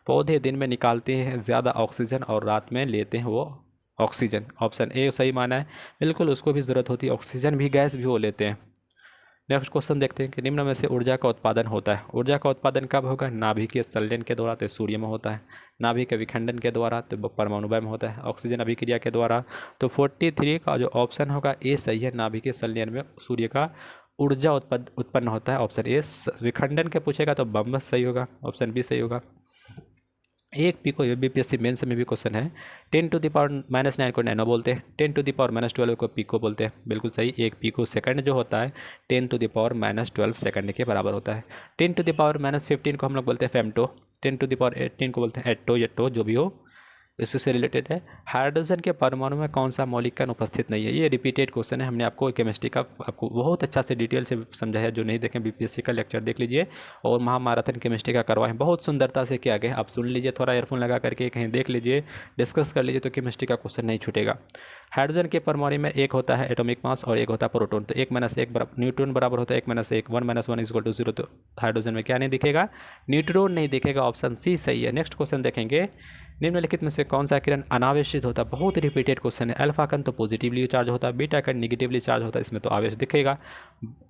पौधे दिन में निकालते हैं ज़्यादा ऑक्सीजन और रात में लेते हैं वो ऑक्सीजन। ऑप्शन ए सही माना है, बिल्कुल उसको भी ज़रूरत होती है, ऑक्सीजन भी गैस भी वो लेते हैं। नेक्स्ट क्वेश्चन देखते हैं कि निम्न में से ऊर्जा का उत्पादन होता है। ऊर्जा का उत्पादन कब होगा? नाभिकीय संलयन के द्वारा, तो सूर्य में होता है। नाभिक के विखंडन के द्वारा, तो परमाणु में होता है। ऑक्सीजन अभिक्रिया के द्वारा। तो 43 का जो ऑप्शन होगा ए सही है, नाभिकीय संलयन में सूर्य का ऊर्जा उत्पन्न होता है। ऑप्शन ए। विखंडन के पूछेगा तो बम सही होगा, ऑप्शन बी सही होगा। एक पिको बीपीएससी मेंस में भी क्वेश्चन है, 10⁻⁻9 को नैनो बोलते हैं, 10⁻12 को पिको बोलते हैं। बिल्कुल सही। एक पिको सेकंड जो होता है 10⁻12 सेकंड के बराबर होता है। 10⁻15 को हम लोग बोलते हैं फेमटो, 10⁻18 को बोलते हैं एट्टो, यट्टो जो भी हो, इससे रिलेटेड है। हाइड्रोजन के परमाणु में कौन सा मौलिक कण उपस्थित नहीं है? ये रिपीटेड क्वेश्चन है, हमने आपको केमिस्ट्री का आपको बहुत अच्छा से डिटेल से समझाया। जो नहीं देखें बीपीएससी का लेक्चर देख लीजिए, और महामाराथन केमिस्ट्री का करवाएं, बहुत सुंदरता से किया गया। आप सुन लीजिए, थोड़ा ईयरफोन लगा करके कहीं देख लीजिए, डिस्कस कर लीजिए, तो केमिस्ट्री का क्वेश्चन नहीं छूटेगा। हाइड्रोजन के परमाणु में एक होता है एटॉमिक मास और एक होता है प्रोटॉन, तो 1 - 1 न्यूट्रॉन बराबर होता है 1 - 1, 1 - 1 = 0। तो हाइड्रोजन में क्या नहीं दिखेगा? न्यूट्रॉन नहीं दिखेगा, ऑप्शन सी सही है। नेक्स्ट क्वेश्चन देखेंगे, निम्नलिखित में से कौन सा किरण अनावेशित होता है? बहुत रिपीटेड क्वेश्चन है। अल्फा कण तो पॉजिटिवली चार्ज होता है, बीटा कण निगेटिवली चार्ज होता है, इसमें तो आवेश दिखेगा।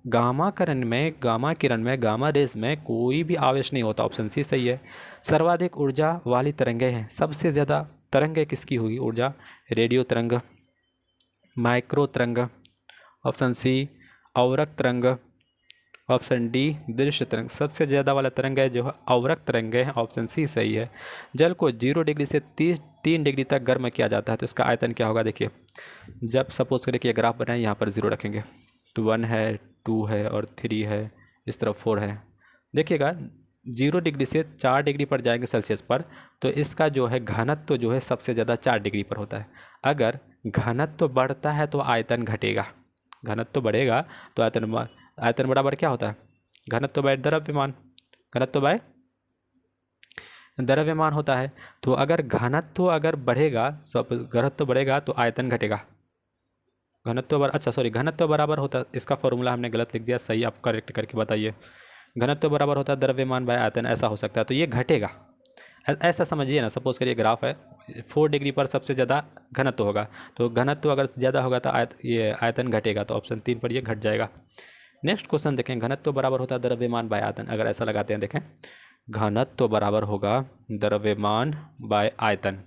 गामा किरण में गामा रेस में कोई भी आवेश नहीं होता, ऑप्शन सी सही है। सर्वाधिक ऊर्जा वाली तरंगें हैं, सबसे ज़्यादा तरंगें किसकी होगी ऊर्जा? रेडियो तरंग, माइक्रो तरंग, ऑप्शन सी अवरक तरंग, ऑप्शन डी दृश्य तरंग। सबसे ज़्यादा वाला तरंग है जो है अवरक तरंग है, ऑप्शन सी सही है। जल को 0 डिग्री से 3 डिग्री तक गर्म किया जाता है, तो इसका आयतन क्या होगा? देखिए, जब सपोज करें कि ग्राफ बनाए, यहाँ पर 0 रखेंगे तो 1 है, 2 है और 3 है, इस तरफ 4 है। देखिएगा 0 डिग्री से 4 डिग्री पर जाएंगे सेल्सियस पर, तो इसका जो है घनत्व जो है सबसे ज़्यादा 4 डिग्री पर होता है। अगर घनत्व बढ़ता है तो आयतन घटेगा, घनत्व बढ़ेगा तो आयतन बराबर क्या होता है? घनत्व बाय द्रव्यमान, घनत्व बाय द्रव्यमान होता है। तो अगर घनत्व अगर बढ़ेगा, सब घनत्व बढ़ेगा तो आयतन घटेगा। घनत्व बराबर होता है, इसका फॉर्मूला हमने गलत लिख दिया, सही आप करेक्ट करके बताइए। घनत्व बराबर होता है द्रव्यमान बाय आयतन, ऐसा हो सकता है, तो ये घटेगा। ऐसा समझिए ना, सपोज करिए ग्राफ है, 4 डिग्री पर सबसे ज़्यादा घनत्व होगा, तो घनत्व अगर ज़्यादा होगा तो ये आयतन घटेगा, तो ऑप्शन 3 पर ये घट जाएगा। नेक्स्ट क्वेश्चन देखें, घनत्व बराबर होता है द्रव्यमान बाय आयतन। अगर ऐसा लगाते हैं, देखें घनत्व बराबर होगा द्रव्यमान बाय आयतन,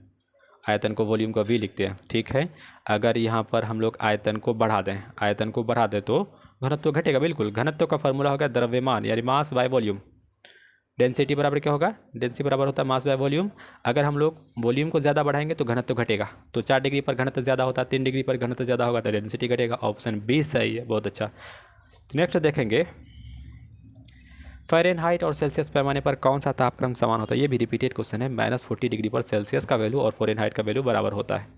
आयतन को वॉल्यूम का वी लिखते हैं, ठीक है। अगर यहाँ पर हम लोग आयतन को बढ़ा दें तो घनत्व घटेगा, बिल्कुल। घनत्व का फॉर्मूला होगा द्रव्यमान यानी मास बाय वॉल्यूम। डेंसिटी बराबर क्या होगा? डेंसिटी बराबर होता है मास बाय वॉल्यूम। अगर हम लोग वॉल्यूम को ज़्यादा बढ़ाएंगे तो घनत्व घटेगा, तो 4 डिग्री पर घनत्व ज़्यादा होता है, 3 डिग्री पर घनत्व ज़्यादा होगा तो डेंसिटी घटेगा, ऑप्शन बी सही है, बहुत अच्छा। नेक्स्ट देखेंगे, फ़ारेनहाइट और सेल्सियस पैमाने पर कौन सा तापक्रम समान होता है? ये भी रिपीटेड क्वेश्चन है। -40 डिग्री पर सेल्सियस का वैल्यू और फ़ारेनहाइट का वैल्यू बराबर होता है।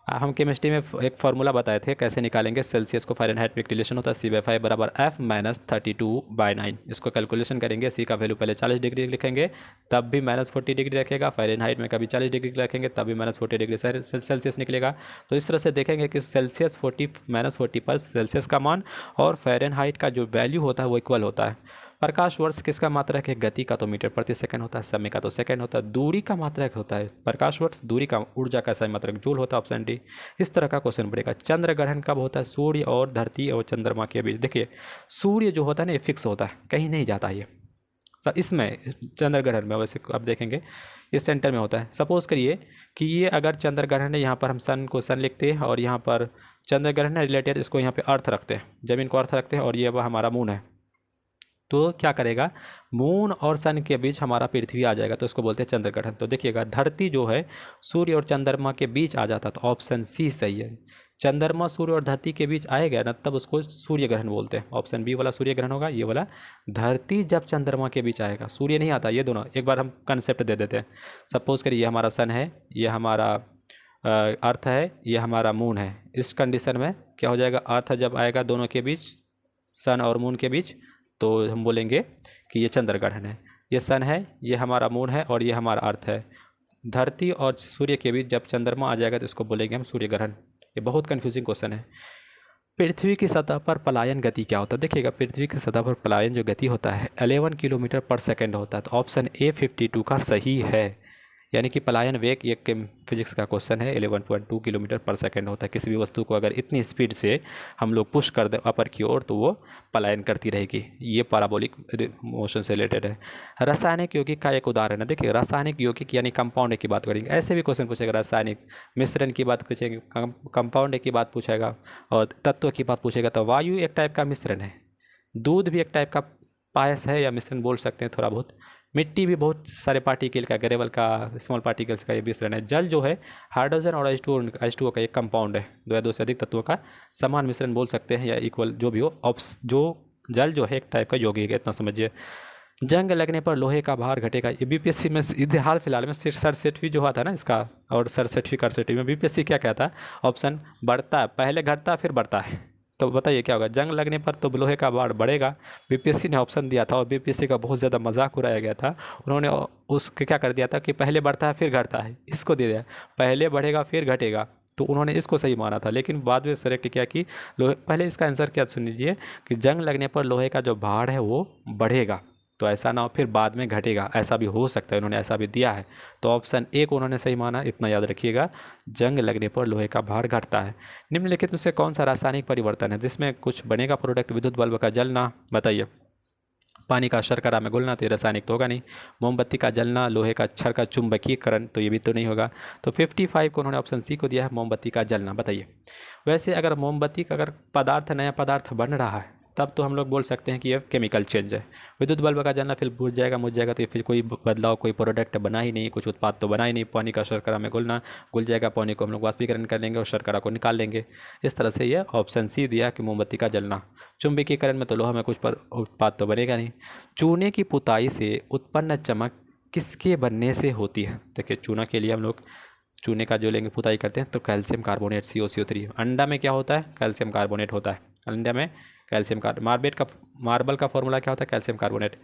हम केमिस्ट्री में एक फार्मूला बताए थे कैसे निकालेंगे सेल्सियस को फ़ारेनहाइट में, एक रिलेशन होता है C/5 बराबर F - 32/9। इसको कैलकुलेशन करेंगे, C का वैल्यू पहले 40 डिग्री लिखेंगे, तब भी -40 डिग्री रखेगा। फ़ारेनहाइट में कभी 40 डिग्री रखेंगे तब भी -40 डिग्री सेल्सियस निकलेगा। तो इस तरह से देखेंगे कि सेल्सियस -40 पर सेल्सियस का मान और फ़ारेनहाइट का जो वैल्यू होता है वो इक्वल होता है। प्रकाश वर्ष किसका मात्रक है? गति का तो मीटर प्रति सेकंड होता है, समय का तो सेकंड होता है, दूरी का मात्रक होता है प्रकाश वर्ष, दूरी का ऊर्जा का सही मात्रक जूल होता है, ऑप्शन डी। इस तरह का क्वेश्चन पड़ेगा। चंद्र ग्रहण कब होता है? सूर्य और धरती और चंद्रमा के बीच। देखिए सूर्य जो होता है ना ये फिक्स होता है, कहीं नहीं जाता ये। इसमें चंद्र ग्रहण में वैसे आप देखेंगे ये सेंटर में होता है। सपोज करिए कि ये अगर चंद्र ग्रहण है, यहाँ पर हम सन को सन लिखते हैं और यहाँ पर चंद्र ग्रहण है रिलेटेड, इसको यहाँ पे अर्थ रखते हैं, जमीन को अर्थ रखते हैं, और ये वह हमारा मून है। तो क्या करेगा, मून और सन के बीच हमारा पृथ्वी आ जाएगा, तो इसको बोलते हैं चंद्र ग्रहण। तो देखिएगा धरती जो है सूर्य और चंद्रमा के बीच आ जाता, तो ऑप्शन सी सही है। चंद्रमा सूर्य और धरती के बीच आएगा ना, तब उसको सूर्य ग्रहण बोलते हैं, ऑप्शन बी वाला सूर्य ग्रहण होगा। ये वाला धरती जब चंद्रमा के बीच आएगा, सूर्य नहीं आता, ये दोनों एक बार हम कंसेप्ट दे देते हैं। सपोज करिए ये हमारा सन है, ये हमारा अर्थ है, ये हमारा मून है। इस कंडीशन में क्या हो जाएगा, अर्थ जब आएगा दोनों के बीच, सन और मून के बीच, तो हम बोलेंगे कि ये चंद्र ग्रहण है। ये सन है, ये हमारा मून है और ये हमारा अर्थ है। धरती और सूर्य के बीच जब चंद्रमा आ जाएगा तो इसको बोलेंगे हम सूर्य ग्रहण। ये बहुत कन्फ्यूजिंग क्वेश्चन है। पृथ्वी की सतह पर पलायन गति क्या होता है? देखिएगा पृथ्वी की सतह पर पलायन जो गति होता है 11 किलोमीटर पर सेकेंड होता है, तो ऑप्शन ए 52 का सही है। यानी कि पलायन वेग एक फिजिक्स का क्वेश्चन है, 11.2 किलोमीटर पर सेकंड होता है। किसी भी वस्तु को अगर इतनी स्पीड से हम लोग पुश कर दें अपर की ओर तो वो पलायन करती रहेगी। ये पैराबोलिक मोशन से रिलेटेड है। रासायनिक यौगिक का एक उदाहरण है, देखिए रासायनिक यौगिक यानी कंपाउंड की बात करेंगे, ऐसे भी क्वेश्चन पूछेगा, रासायनिक मिश्रण की बात पूछेंगे, कंपाउंड की बात पूछेगा और तत्व की बात पूछेगा। तो वायु एक टाइप का मिश्रण है, दूध भी एक टाइप का पायस है या मिश्रण बोल सकते हैं थोड़ा बहुत, मिट्टी भी बहुत सारे पार्टिकल का, ग्रेवल का, स्मॉल पार्टिकल्स का ये मिश्रण है। जल जो है हाइड्रोजन और H2O का एक कंपाउंड है, दो से अधिक तत्वों का समान मिश्रण बोल सकते हैं या इक्वल जो भी हो। जो जल जो है एक टाइप का यौगिक है, इतना समझिए। जंग लगने पर लोहे का भार घटेगा, ये बीपीएससी में हाल फिलहाल में सरसेटवी जो हुआ था ना इसका, और सरसेटवी करसेटवी में बीपीएससी क्या कहता है, ऑप्शन बढ़ता है, पहले घटता फिर बढ़ता है। तो बताइए क्या होगा, जंग लगने पर तो लोहे का भार बढ़ेगा। बीपीएससी ने ऑप्शन दिया था और बीपीएससी का बहुत ज़्यादा मजाक उड़ाया गया था। उन्होंने उसके क्या कर दिया था कि पहले बढ़ता है फिर घटता है, इसको दे दिया पहले बढ़ेगा फिर घटेगा, तो उन्होंने इसको सही माना था। लेकिन बाद में सेलेक्ट किया कि लोहे, पहले इसका आंसर क्या सुन लीजिए कि जंग लगने पर लोहे का जो भार है वो बढ़ेगा, तो ऐसा ना हो फिर बाद में घटेगा, ऐसा भी हो सकता है, उन्होंने ऐसा भी दिया है। तो ऑप्शन ए को उन्होंने सही माना, इतना याद रखिएगा, जंग लगने पर लोहे का भार घटता है। निम्नलिखित में से कौन सा रासायनिक परिवर्तन है जिसमें कुछ बनेगा प्रोडक्ट, विद्युत बल्ब का जलना, बताइए। पानी का शर्करा में घुलना, तो ये रासायनिक तो होगा नहीं। मोमबत्ती का जलना, लोहे का क्षण का चुंबकीकरण, तो ये भी तो नहीं होगा। तो 55 को उन्होंने ऑप्शन सी को दिया है, मोमबत्ती का जलना। बताइए, वैसे अगर मोमबत्ती का अगर पदार्थ नया पदार्थ बन रहा है तब तो हम लोग बोल सकते हैं कि ये केमिकल चेंज है। विद्युत बल्ब का जलना फिर बुझ जाएगा मुझ जाएगा, तो ये फिर कोई बदलाव, कोई प्रोडक्ट बना ही नहीं, कुछ उत्पाद तो बना ही नहीं। पानी का शर्करा में घुलना, घुल जाएगा, पानी को हम लोग वाष्पीकरण कर लेंगे और शर्करा को निकाल लेंगे। इस तरह से ये ऑप्शन सी दिया कि मोमबत्ती का जलना। चुंबकीकरण में तो लोहा में कुछ पर उत्पाद तो बनेगा नहीं। चूने की पुताई से उत्पन्न चमक किसके बनने से होती है? देखिए, चूना के लिए हम लोग चूने का जो लेंगे पुताई करते हैं तो कैल्शियम कार्बोनेट CuCO3। अंडा में क्या होता है? कैल्शियम कार्बोनेट होता है, अंडा में कैल्शियम मार्बल का फॉर्मूला क्या होता है? Calcium carbonate.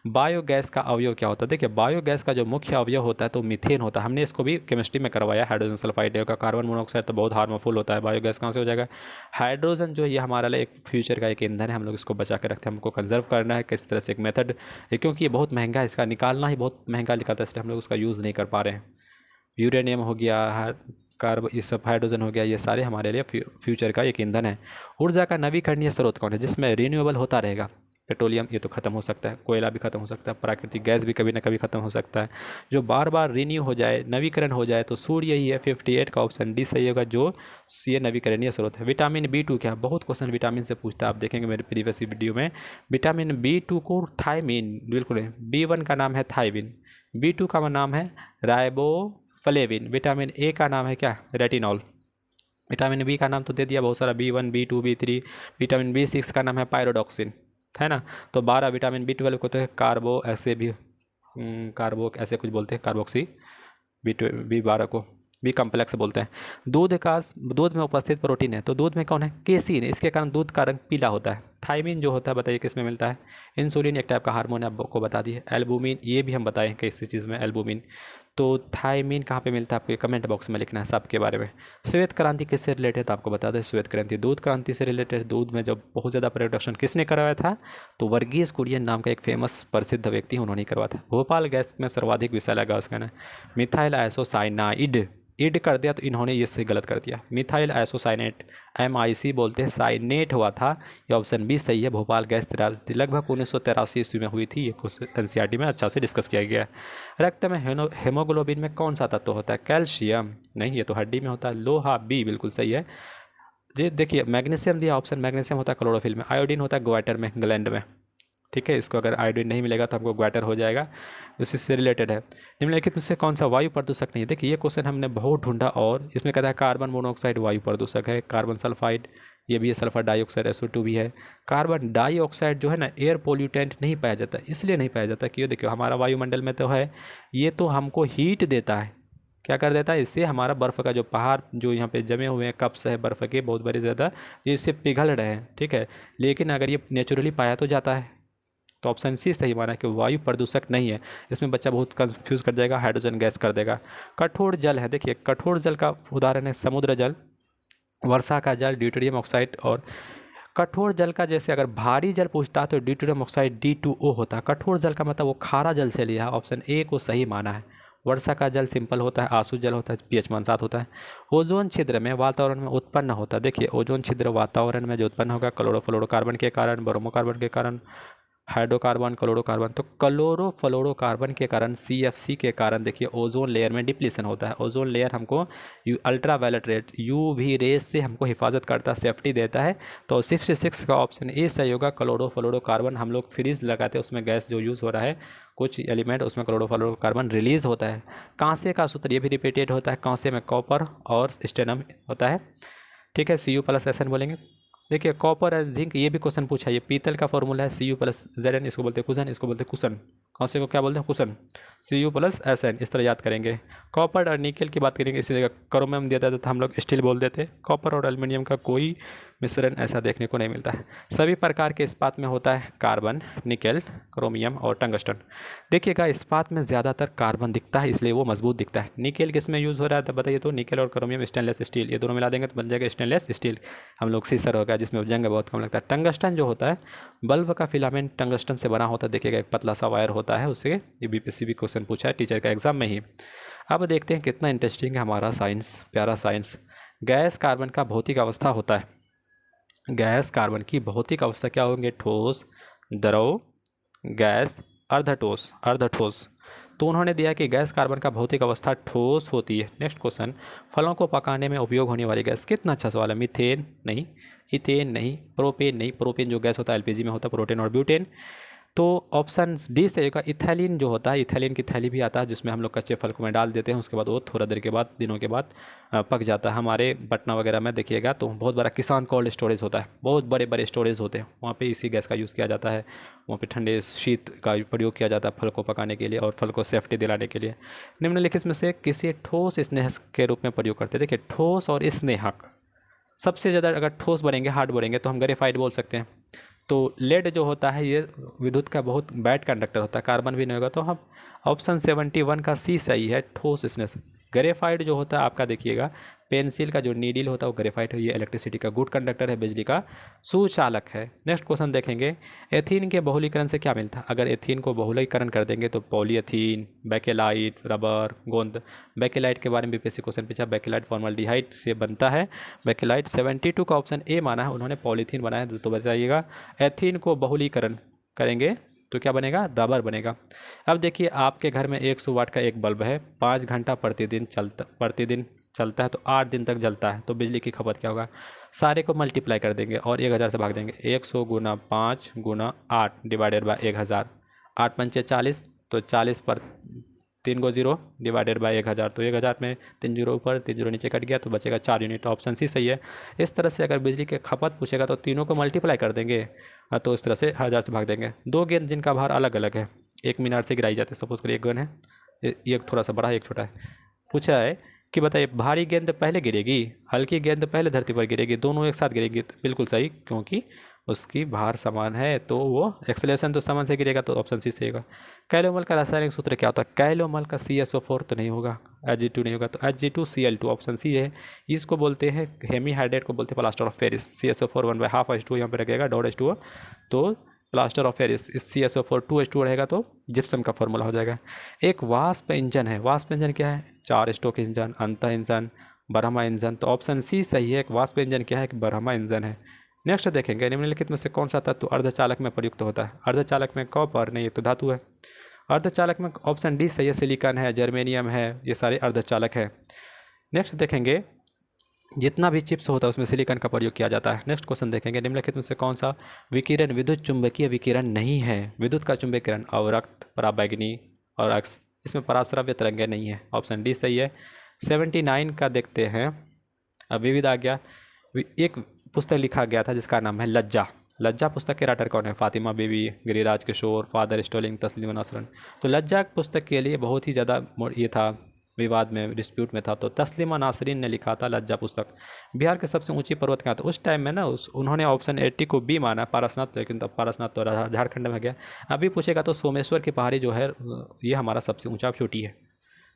बायोगैस का अवयव क्या होता है? देखिए, बायोगैस का जो मुख्य अवयव होता है तो मीथेन होता है। हमने इसको भी केमिस्ट्री में करवाया, हाइड्रोजन सल्फाइड का। कार्बन मोनोऑक्साइड तो बहुत हार्मफुल होता है, बायोगैस कहाँ से हो जाएगा? हाइड्रोजन जो है ये हमारे लिए एक फ्यूचर का एक ईंधन है, हम लोग इसको बचा के रखते हैं, हमको कंजर्व करना है किस तरह से, एक मेथड, क्योंकि ये बहुत महंगा है, इसका निकालना ही बहुत महंगा निकलता है, इसलिए हम लोग उसका यूज़ नहीं कर पा रहे हैं। यूरेनियम हो गया, कार्ब, ये सब हाइड्रोजन हो गया, ये सारे हमारे लिए फ्यूचर का एक ईंधन है। ऊर्जा का नवीकरणीय स्रोत कौन है जिसमें रिन्यूएबल होता रहेगा? पेट्रोलियम, ये तो खत्म हो सकता है, कोयला भी खत्म हो सकता है, प्राकृतिक गैस भी कभी ना कभी खत्म हो सकता है। जो बार बार रिन्यू हो जाए, नवीकरण हो जाए, तो सूर्य ही है। 58 का ऑप्शन डी सही होगा, जो ये नवीकरणीय स्रोत है। विटामिन B2 क्या? बहुत क्वेश्चन विटामिन से पूछता है, आप देखेंगे मेरे प्रीवियस वीडियो में। विटामिन B2 को थायमीन, बिल्कुल है। B1 का नाम है थायमिन, B2 का नाम है राइबोफ्लेविन, विटामिन ए का नाम है क्या? रेटिनॉल। विटामिन बी का नाम तो दे दिया बहुत सारा, B1 B2 B3। Vitamin B6 का नाम है पायरोडॉक्सिन, है ना। तो 12 विटामिन B12 को तो है कार्बो, ऐसे भी कार्बो ऐसे कुछ बोलते हैं, कार्बोक्सी। B12 को बी कम्प्लेक्स बोलते हैं। दूध में उपस्थित प्रोटीन है, तो दूध में कौन है? केसीन, इसके कारण दूध का रंग पीला होता है। थायमिन जो होता है बताइए किस में मिलता है? इंसुलिन एक टाइप का हार्मोन है, आपको बता दिए। एल्बुमिन, ये भी हम बताएं किसी चीज़ में, एल्बुमिन। तो थायमिन कहाँ पे मिलता है आपको कमेंट बॉक्स में लिखना है सबके बारे में। श्वेत क्रांति किससे रिलेटेड? तो आपको बता दें, श्वेत क्रांति दूध क्रांति से रिलेटेड। दूध में जब बहुत ज़्यादा प्रोडक्शन किसने करवाया था? तो वर्गीज कुरियन नाम का एक फेमस प्रसिद्ध व्यक्ति, उन्होंने करवाया था। भोपाल गैस में सर्वाधिक विषैला गैस का है मिथाइल आइसोसाइनाइड। इड कर दिया तो इन्होंने ये से गलत कर दिया, मिथाइल आइसोसाइनेट, MIC बोलते हैं, साइनेट हुआ था। ये ऑप्शन बी सही है। भोपाल गैस लगभग 1983 ईस्वी में हुई थी, ये NCERT में अच्छा से डिस्कस किया गया है। रक्त में हेमोग्लोबिन में कौन सा तत्व होता है? कैल्शियम नहीं, ये तो हड्डी में होता है। लोहा, बी बिल्कुल सही है जी। देखिए, मैग्नीशियम दिया ऑप्शन, मैग्नीशियम होता है क्लोरोफिल में। आयोडीन होता है ग्वाटर में, ग्लैंड में, ठीक है। इसको अगर आयोडीन नहीं मिलेगा तो हमको ग्वाटर हो जाएगा, उसी से रिलेटेड है। निम्नलिखित में से कौन सा वायु प्रदूषक नहीं है? देखिए, ये क्वेश्चन हमने बहुत ढूंढा और इसमें कहता है कार्बन मोनोऑक्साइड वायु प्रदूषक है। कार्बन सल्फाइड, ये भी है। सल्फर डाइऑक्साइड, SO2 भी है। कार्बन डाइऑक्साइड जो है ना, एयर पोल्यूटेंट नहीं पाया जाता, इसलिए नहीं पाया जाता कि ये देखियो हमारा वायुमंडल में तो है, ये तो हमको हीट देता है। क्या कर देता है? इससे हमारा बर्फ़ का जो पहाड़ जो यहाँ पे जमे हुए हैं, कप्स है बर्फ़ के बहुत बड़े ज़्यादा, ये इससे पिघल रहे हैं, ठीक है। लेकिन अगर ये नेचुरली पाया तो जाता है, तो ऑप्शन सी सही माना कि वायु प्रदूषक नहीं है। इसमें बच्चा बहुत कंफ्यूज कर जाएगा, हाइड्रोजन गैस कर देगा। कठोर जल है, देखिए कठोर जल का उदाहरण है समुद्र जल, वर्षा का जल, ड्यूटेरियम ऑक्साइड। और कठोर जल का जैसे अगर भारी जल पूछता है तो ड्यूटेरियम ऑक्साइड D2O होता है। कठोर जल का मतलब वो खारा जल से लिया, ऑप्शन ए को सही माना है। वर्षा का जल सिंपल होता है, आंसू जल होता है, pH मान 7 होता है। ओजोन छिद्र में वातावरण में उत्पन्न होता है, देखिए ओजोन छिद्र वातावरण में जो उत्पन्न होगा क्लोरोफ्लोरोकार्बन के कारण, ब्रोमोकार्बन के कारण, हाइड्रोकार्बन, क्लोरोकार्बन, तो क्लोरोफ्लोरोकार्बन के कारण, CFC के कारण देखिए ओजोन लेयर में डिप्लीशन होता है। ओजोन लेयर हमको अल्ट्रावायलेट रेड UV रेज से हमको हिफाजत करता है, सेफ्टी देता है। तो 66 का ऑप्शन ए सही होगा। क्लोरोफ्लोरोकार्बन हम लोग फ्रिज लगाते हैं, उसमें गैस जो यूज़ हो रहा है कुछ एलिमेंट, उसमें क्लोरोफ्लोरोकार्बन रिलीज होता है। कांसे का सूत्र ये भी रिपीटेड होता है, कांसे में कॉपर और स्टेनम होता है, ठीक है। Cu+Sn बोलेंगे। देखिए कॉपर और जिंक, ये भी क्वेश्चन पूछा है। ये पीतल का फॉर्मूला है Cu+Zn, इसको बोलते हैं कुशन, इसको बोलते हैं कुशन। कौन को क्या बोलते हैं? कुशन। Cu+Sn, इस तरह याद करेंगे। कॉपर और निकल की बात करेंगे, इसी जगह क्रोमियम दिया जाता था, हम लोग स्टील बोल देते। कॉपर और एल्युमिनियम का कोई मिश्रण ऐसा देखने को नहीं मिलता है। सभी प्रकार के इस्पात में होता है कार्बन, निकेल, क्रोमियम और टंगस्टन। देखिएगा इस्पात में ज़्यादातर कार्बन दिखता है, इसलिए वो मजबूत दिखता है। निकेल किस में यूज़ हो रहा है तो बताइए, तो निकेल और क्रोमियम स्टेनलेस स्टील, ये दोनों मिला देंगे तो बन जाएगा स्टेनलेस स्टील। हम लोग सीसर हो गया जिसमें जंग बहुत कम लगता है। टंगस्टन जो होता है, बल्ब का फिलामेंट टंगस्टन से बना होता है, देखिएगा एक पतला सा वायर होता है, उससे ये BPSC भी क्वेश्चन पूछा है टीचर का एग्जाम में ही। अब देखते हैं कितना इंटरेस्टिंग है हमारा साइंस, प्यारा साइंस। गैस कार्बन का भौतिक अवस्था होता है, गैस कार्बन की भौतिक अवस्था क्या होंगे? ठोस, द्रव, गैस, अर्धठोस, अर्धठोस। तो उन्होंने दिया कि गैस कार्बन का भौतिक अवस्था ठोस होती है। नेक्स्ट क्वेश्चन, फलों को पकाने में उपयोग होने वाली गैस, कितना अच्छा सवाल है। मीथेन नहीं, इथेन नहीं, प्रोपेन नहीं, प्रोपेन जो गैस होता है LPG में होता है, प्रोटेन और ब्यूटेन। तो ऑप्शन डी से होगा इथैलीन जो होता है, इथैलीन की थैली भी आता है जिसमें हम लोग कच्चे फल को में डाल देते हैं, उसके बाद वो थोड़ा देर के बाद, दिनों के बाद पक जाता है। हमारे पटना वगैरह में देखिएगा तो बहुत बड़ा किसान कोल्ड स्टोरेज होता है, बहुत बड़े बड़े स्टोरेज होते हैं, वहाँ पे इसी गैस का यूज़ किया जाता है। वहाँ पे ठंडे शीत का प्रयोग किया जाता है फल को पकाने के लिए और फल को सेफ्टी दिलाने के लिए। निम्नलिखित में से किसी ठोस स्नेहक के रूप में प्रयोग करते हैं। देखिए ठोस और स्नेहक, सबसे ज़्यादा अगर ठोस बनेंगे, हार्ड बनेंगे तो हम ग्रेफाइट बोल सकते हैं। तो लेड जो होता है ये विद्युत का बहुत बैड कंडक्टर होता है, कार्बन भी नहीं होगा, तो हम ऑप्शन 71 का सी सही है, ठोस स्नेस। ग्रेफाइट जो होता है आपका देखिएगा, पेंसिल का जो नीडल होता है वो ग्रेफाइट है, ये इलेक्ट्रिसिटी का गुड कंडक्टर है, बिजली का सुचालक है। नेक्स्ट क्वेश्चन देखेंगे, एथीन के बहुलीकरण से क्या मिलता है? अगर एथीन को बहुलीकरण कर देंगे तो पॉलीएथीन, बेकेलाइट, रबर, गोंद। बेकेलाइट के बारे में BPSC क्वेश्चन पूछा, बेकेलाइट फॉर्मल्डिहाइड से बनता है। बेकेलाइट 72 का ऑप्शन ए माना है उन्होंने, पॉलीथीन बनाया तो बताइएगा। एथीन को बहुलीकरण करेंगे तो क्या बनेगा? रबर बनेगा। अब देखिए आपके घर में 100 वाट का एक बल्ब है, 5 घंटा प्रतिदिन चलता है तो 8 दिन तक जलता है, तो बिजली की खपत क्या होगा? सारे को मल्टीप्लाई कर देंगे और 1000 से भाग देंगे। 100 गुना 5 गुना 8 डिवाइडेड बाय 1000, 8 पंचे 40, तो 40 पर 3 को 0 डिवाइडेड बाय 1000, तो 1000 में 3 जीरो ऊपर 3 जीरो नीचे कट गया तो बचेगा 4 यूनिट। ऑप्शन सी सही है। इस तरह से अगर बिजली की खपत पूछेगा तो तीनों को मल्टीप्लाई कर देंगे, तो इस तरह से 1000 से भाग देंगे। दो गेंद जिनका भार अलग अलग है, एक मीनार से गिराई जाती है, सपोज करिए एक गेंद है, एक थोड़ा सा बड़ा है एक छोटा है। पूछा है कि बताइए भारी गेंद पहले गिरेगी, हल्की गेंद पहले धरती पर गिरेगी, दोनों एक साथ गिरेगी? तो बिल्कुल सही, क्योंकि उसकी भार समान है तो वो एक्सेलरेशन तो समान से गिरेगा, तो ऑप्शन सी सही होगा। कैलोमल का रासायनिक सूत्र क्या होता है? कैलोमल का CSO4 तो नहीं होगा, Ag2 नहीं होगा, तो Ag2Cl2 ऑप्शन सी है। इसको बोलते हैं हेमीहाइड्रेट को बोलते हैं plaster of Paris. CSO4 1/2H2 यहाँ पे रखेगा, डॉट H2O, तो प्लास्टर ऑफ पेरिस। इस CSO4 2H2 रहेगा तो जिप्सम का फॉर्मूला हो जाएगा। एक वाष्प इंजन है, वाष्प इंजन क्या है? 4 स्ट्रोक इंजन, अंतः इंजन, ब्रह्मा इंजन, तो ऑप्शन सी सही है। एक वाष्प इंजन क्या है? ब्रह्मा इंजन है। नेक्स्ट देखेंगे, निम्नलिखित में से कौन सा तत्व अर्धचालक में प्रयुक्त होता है? अर्धचालक में कॉपर नहीं, ये तो धातु है। अर्धचालक में ऑप्शन डी सही है, सिलिकॉन है, जर्मेनियम है, ये सारे अर्धचालक है। नेक्स्ट देखेंगे, जितना भी चिप्स होता है उसमें सिलिकॉन का प्रयोग किया जाता है। नेक्स्ट क्वेश्चन देखेंगे, निम्नलिखित में से कौन सा विकिरण विद्युत चुंबकीय विकिरण नहीं है? विद्युत का चुंबकीकरण, अवरक्त, पराबैंगनी और अक्स, इसमें पराश्रव्य तरंगें नहीं है। ऑप्शन डी सही है। 79 का देखते हैं। अब विविध आ गया, एक पुस्तक लिखा गया था जिसका नाम है लज्जा। लज्जा पुस्तक के राइटर कौन है? फातिमा बीबी, गिरिराज किशोर, फादर स्टोलिंग, तस्लीमा नासरन। तो लज्जा पुस्तक के लिए बहुत ही ज़्यादा ये था, विवाद में, डिस्प्यूट में था, तो तस्लीमा नासरीन ने लिखा था लज्जा पुस्तक। बिहार के सबसे ऊंची पर्वत कहाँ था? उस टाइम में ना उन्होंने ऑप्शन 80 को बी माना, पारसनाथ, लेकिन तब पारसनाथ तो झारखंड में गया। अभी पूछेगा तो सोमेश्वर की पहाड़ी जो है ये हमारा सबसे ऊंचा चोटी है।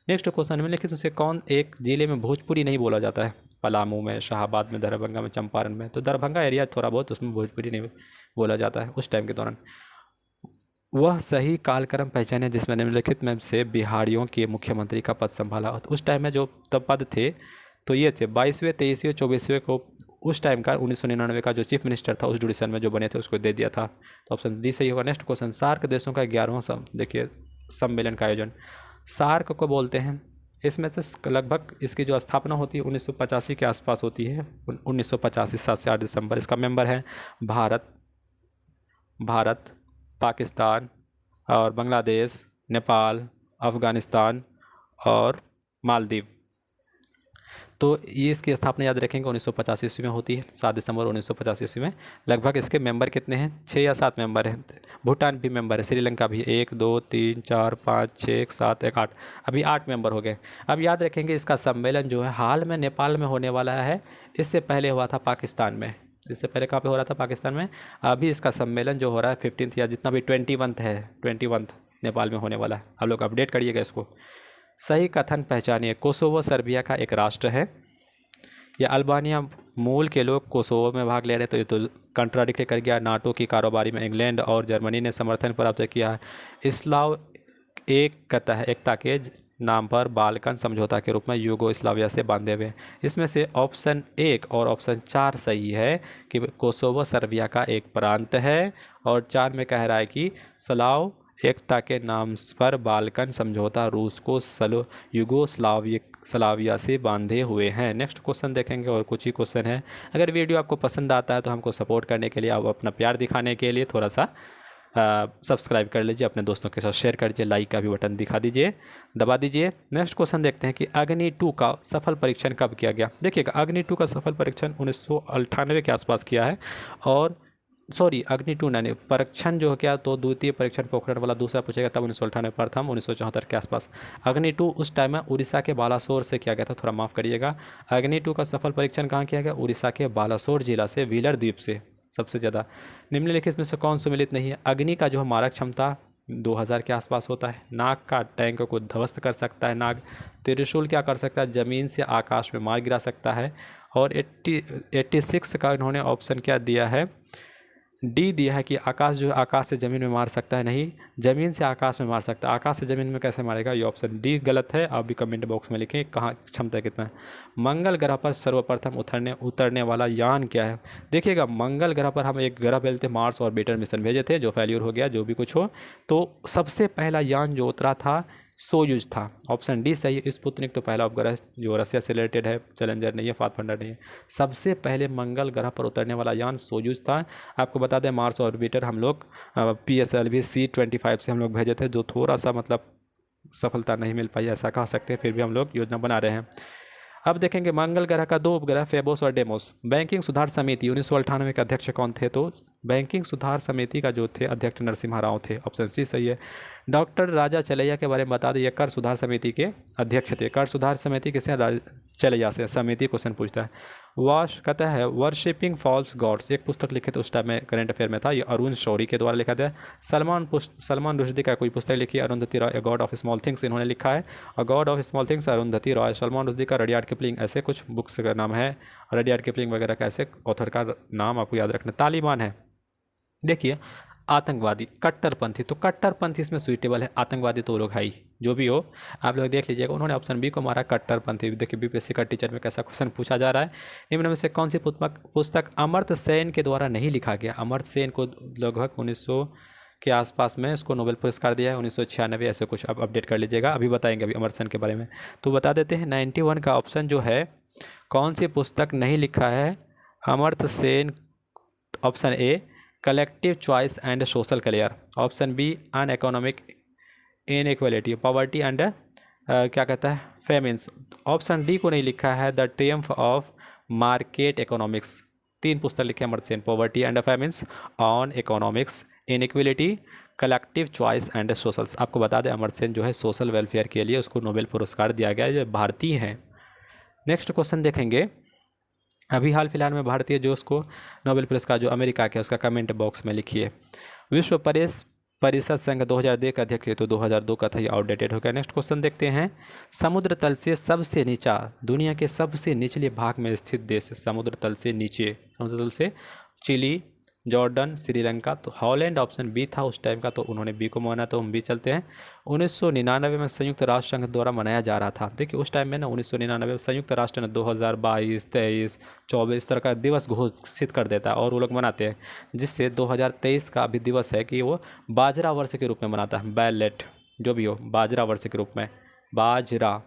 नेक्स्ट क्वेश्चन, निम्नलिखित में से कौन एक जिले में भोजपुरी नहीं बोला जाता है? पलामू में, शाहाबाद में, दरभंगा में, चंपारण में। तो दरभंगा एरिया थोड़ा बहुत, उसमें भोजपुरी नहीं बोला जाता है उस टाइम के दौरान। वह सही कालक्रम पहचाने जिसमें निम्नलिखित में से बिहारियों के मुख्यमंत्री का पद संभाला। उस टाइम में जो तब पद थे तो ये थे 22वें 23वें 24वें को उस टाइम का 1999 का जो चीफ मिनिस्टर था उस ड्यूरेशन में जो बने थे उसको दे दिया था। तो ऑप्शन डी सही होगा। नेक्स्ट क्वेश्चन, सार्क देशों का 11वां देखिए सम्मेलन का आयोजन सार्क को बोलते हैं। इसमें से लगभग इसकी जो स्थापना होती है 1985 के आसपास होती है। 1985 7 से 8 दिसंबर। इसका मेंबर है भारत, पाकिस्तान और बांग्लादेश, नेपाल, अफ़गानिस्तान और मालदीव। तो ये इसकी स्थापना याद रखेंगे 1985 ईस्वी में होती है, 7 दिसंबर 1985 ईस्वी में। लगभग इसके मेंबर कितने हैं? 6 या 7 मेंबर हैं। भूटान भी मेंबर है, श्रीलंका भी 1 2 3 4 5 6 7 1 8, अभी 8 मेंबर हो गए। अब याद रखेंगे इसका सम्मेलन जो है हाल में नेपाल में होने वाला है। इससे पहले हुआ था पाकिस्तान में। इससे पहले कहाँ पे हो रहा था? पाकिस्तान में। अभी इसका सम्मेलन जो हो रहा है 15 या जितना भी 21 है, 21 नेपाल में होने वाला है। आप लोग अपडेट करिएगा इसको। सही कथन पहचानिए। कोसोवो सर्बिया का एक राष्ट्र है। या अल्बानिया मूल के लोग कोसोवो में भाग ले रहे, तो ये तो कंट्राडिक्ट कर गया। नाटो की कारोबारी में इंग्लैंड और जर्मनी ने समर्थन प्राप्त किया है। स्लाव एकता के नाम पर बाल्कन समझौता के रूप में यूगोस्लाविया से बांधे हुए। इसमें से ऑप्शन 1 और ऑप्शन 4 सही है कि कोसोवो सर्बिया का एक प्रांत है, और 4 में कह रहा है कि स्लाव एकता के नाम पर बाल्कन समझौता रूस को यूगोस्लाविया से बांधे हुए हैं। नेक्स्ट क्वेश्चन देखेंगे और कुछ ही क्वेश्चन है। अगर वीडियो आपको पसंद आता है तो हमको सपोर्ट करने के लिए, आप अपना प्यार दिखाने के लिए थोड़ा सा सब्सक्राइब कर लीजिए, अपने दोस्तों के साथ शेयर कर दीजिए, लाइक का भी बटन दबा दीजिए। नेक्स्ट क्वेश्चन देखते हैं कि अग्नि 2 का सफल परीक्षण कब किया गया। देखिएगा, अग्नि 2 का सफल परीक्षण 1998 के आसपास किया है। और सॉरी, अग्नि 2 नहीं, परीक्षण जो क्या तो द्वितीय परीक्षण पोखरण वाला दूसरा पूछेगा तब 1998, प्रथम 1974 के आसपास। अग्नि 2 उस टाइम में उड़ीसा के बालासोर से किया गया था, थोड़ा माफ़ करिएगा। अग्नि 2 का सफल परीक्षण कहाँ किया गया? उड़ीसा के बालासोर जिला से, व्हीलर द्वीप से सबसे ज़्यादा। निम्नलिखित में से कौन सम्मिलित नहीं है? अग्नि का जो मारक क्षमता 2000 के आसपास होता है। नाग का टैंक को ध्वस्त कर सकता है नाग। त्रिशूल क्या कर सकता है? ज़मीन से आकाश में मार गिरा सकता है। और 86 का इन्होंने ऑप्शन क्या दिया है? डी दिया है कि आकाश जो आकाश से ज़मीन में मार सकता है, नहीं, ज़मीन से आकाश में मार सकता है। आकाश से ज़मीन में कैसे मारेगा? ये ऑप्शन डी गलत है। आप भी कमेंट बॉक्स में लिखें कहाँ क्षमता कितना है। मंगल ग्रह पर सर्वप्रथम उतरने वाला यान क्या है? देखिएगा, मंगल ग्रह पर हम एक ग्रह भेजते मार्स ऑर्बिटर मिशन भेजे थे, जो फेल्यूर हो गया, जो भी कुछ हो। तो सबसे पहला यान जो उतरा था सोयूज था। ऑप्शन डी सही है। स्पुतनिक तो पहला उपग्रह जो रसिया से रिलेटेड है, चैलेंजर नहीं है, पाथफाइंडर नहीं है। सबसे पहले मंगल ग्रह पर उतरने वाला यान सोयूज था। आपको बता दें मार्स ऑर्बिटर हम लोग PSLV C-25 से हम लोग भेजे थे, जो थोड़ा सा मतलब सफलता नहीं मिल पाई, ऐसा कह सकते हैं। फिर भी हम लोग योजना बना रहे हैं। अब देखेंगे मंगल ग्रह का 2 उपग्रह फेबोस और डेमोस। बैंकिंग सुधार समिति 1998 के अध्यक्ष कौन थे? तो बैंकिंग सुधार समिति का जो थे अध्यक्ष नरसिम्हा राव थे। ऑप्शन सी सही है। डॉक्टर राजा चलैया के बारे में बता दें, ये कर सुधार समिति के अध्यक्ष थे। कर सुधार समिति किसे? चलैया से। समिति क्वेश्चन पूछता है। वाश कहता है वर्शिपिंग फॉल्स गॉड्स, एक पुस्तक लिखी थी उस टाइम में, करंट अफेयर में था, ये अरुण शौरी के द्वारा लिखा था। सलमान रुश्दी का कोई पुस्तक लिखी है, Arundhati Roy, God of small things इन्होंने लिखा है। और God of small things Arundhati Roy, Salman Rushdie का रडियार्ड किपलिंग, ऐसे कुछ बुक्स का नाम है। रडियार्ड किपलिंग वगैरह का ऐसे ऑथर का नाम आपको याद रखना। तालिबान है, देखिए आतंकवादी, कट्टरपंथी, तो कट्टरपंथी इसमें सुइटेबल है। आतंकवादी तो लोग है ही, जो भी हो आप लोग देख लीजिएगा। उन्होंने ऑप्शन बी को मारा, कट्टरपंथी। देखिए BPSC का टीचर में कैसा क्वेश्चन पूछा जा रहा है। निम्न में से कौन सी पुस्तक अमर्त्य सेन के द्वारा नहीं लिखा गया? अमर्त्य सेन को लगभग 1900 के आसपास में इसको नोबेल पुरस्कार दिया है, 1996 ऐसे कुछ। आप अपडेट कर लीजिएगा, अभी बताएंगे अभी अमर्त्य सेन के बारे में। तो बता देते हैं 91 का ऑप्शन जो है, कौन सी पुस्तक नहीं लिखा है Amartya Sen? Option A collective choice and social clear, option B on economic inequality, poverty and क्या कहता है फेमिन्स, ऑप्शन डी को नहीं लिखा है the Triumph of market economics. 3 पुस्तक लिखे Amartya Sen, poverty and famines, on economics, inequality, collective choice and socials. आपको बता दें अमर्त्य सेन जो है सोशल वेलफेयर के लिए उसको नोबेल पुरस्कार दिया गया है, जो भारतीय हैं। नेक्स्ट क्वेश्चन देखेंगे, अभी हाल फिलहाल में भारतीय जो उसको नोबेल पुरस्कार जो अमेरिका के, उसका कमेंट बॉक्स में लिखिए। विश्व प्रेस परिषद संघ 2002 का अध्यक्ष, तो 2002 का था, ये आउटडेटेड हो गया। नेक्स्ट क्वेश्चन देखते हैं, समुद्र तल से सबसे नीचा, दुनिया के सबसे निचले भाग में स्थित देश, समुद्र तल से नीचे, समुद्र तल से चिली, जॉर्डन, श्रीलंका। तो हॉलैंड ऑप्शन बी था उस टाइम का, तो उन्होंने बी को माना, तो हम बी चलते हैं। 1999 में संयुक्त राष्ट्र संघ द्वारा मनाया जा रहा था। देखिए उस टाइम में ना 1999 में संयुक्त राष्ट्र ने 2022, 23, 24 इस तरह का दिवस घोषित कर देता है और वो लोग मनाते हैं, जिससे 2023 का भी दिवस है कि वो बाजरा वर्ष के रूप में मनाता है। बैलेट जो भी हो, बाजरा वर्ष के रूप में, बाजरा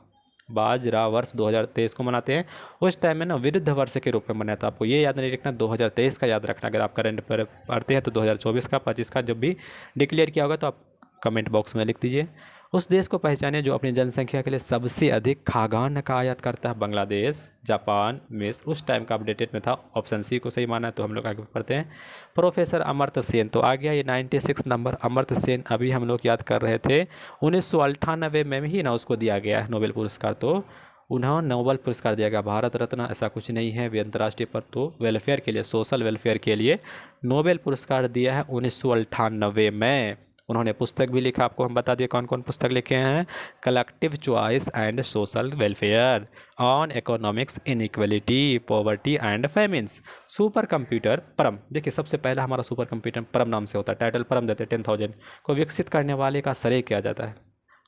बाजरा वर्ष 2023 को मनाते हैं। उस टाइम में ना विरुद्ध वर्ष के रूप में मनाया था। आपको ये याद नहीं रखना, 2023 का याद रखना। अगर आप करंट पर पढ़ते हैं तो 2024 का, 25 का जब भी डिक्लेयर किया होगा तो आप कमेंट बॉक्स में लिख दीजिए। उस देश को पहचाने जो अपनी जनसंख्या के लिए सबसे अधिक खाद्यान्न का आयात करता है। बांग्लादेश, जापान, मिस्र। उस टाइम का अपडेटेड में था, ऑप्शन सी को सही माना है। तो हम लोग आगे पढ़ते हैं। प्रोफेसर अमर्त्य सेन, तो आ गया ये 96 नंबर। अमर्त्य सेन अभी हम लोग याद कर रहे थे 1998 में ही ना उसको दिया गया है नोबेल पुरस्कार। तो उन्हें नोबेल पुरस्कार दिया गया। भारत रत्न ऐसा कुछ नहीं है वे अंतर्राष्ट्रीय पर, तो वेलफेयर के लिए, सोशल वेलफेयर के लिए नोबेल पुरस्कार दिया है 1998 में। उन्होंने पुस्तक भी लिखा, आपको हम बता दिए कौन कौन पुस्तक लिखे हैं। Collective choice and social welfare, on economics inequality, poverty and famines, super computer परम। देखिए सबसे पहला हमारा सुपर कंप्यूटर परम नाम से होता है, टाइटल परम देते हैं 10,000 को विकसित करने वाले का श्रेय किया जाता है।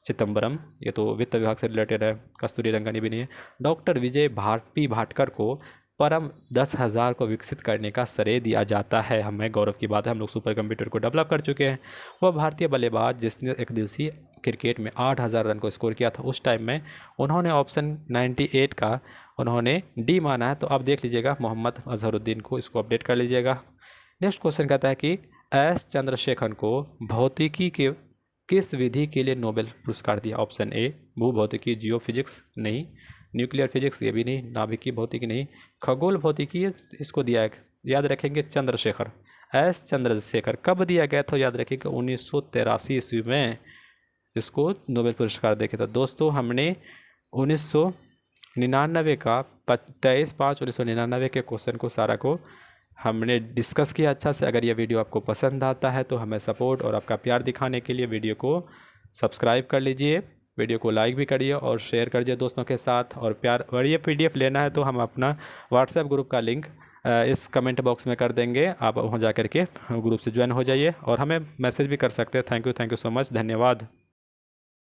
चिदम्बरम, ये तो वित्त विभाग से रिलेटेड है। कस्तूरी रंगनी भी नहीं है। डॉक्टर विजय भाटकर को परम 10,000 को विकसित करने का श्रेय दिया जाता है। हमें गौरव की बात है, हम लोग सुपर कंप्यूटर को डेवलप कर चुके हैं। वह भारतीय बल्लेबाज जिसने एक दिवसीय क्रिकेट में 8,000 रन को स्कोर किया था उस टाइम में। उन्होंने ऑप्शन 98 का उन्होंने डी माना है। तो आप देख लीजिएगा मोहम्मद अजहरुद्दीन को, इसको अपडेट कर लीजिएगा। नेक्स्ट क्वेश्चन कहता है कि एस चंद्रशेखर को भौतिकी के किस विधि के लिए नोबेल पुरस्कार दिया। ऑप्शन ए भूभौतिकी, जियो फिजिक्स नहीं, न्यूक्लियर फिजिक्स ये भी नहीं, नाभिकीय भौतिकी नहीं, खगोल भौतिकी इसको दिया है। याद रखेंगे चंद्रशेखर, एस चंद्रशेखर। कब दिया गया था याद रखेंगे 1983 ईस्वी में इसको नोबेल पुरस्कार देखे। तो दोस्तों हमने 1999 का 23/5/1999 के क्वेश्चन को सारा को हमने डिस्कस किया अच्छा से। अगर ये वीडियो आपको पसंद आता है तो हमें सपोर्ट और आपका प्यार दिखाने के लिए वीडियो को सब्सक्राइब कर लीजिए, वीडियो को लाइक भी करिए और शेयर करिए दोस्तों के साथ। और और ये PDF लेना है तो हम अपना व्हाट्सएप ग्रुप का लिंक इस कमेंट बॉक्स में कर देंगे, आप वहाँ जा कर के ग्रुप से ज्वाइन हो जाइए और हमें मैसेज भी कर सकते हैं। थैंक यू सो मच, धन्यवाद।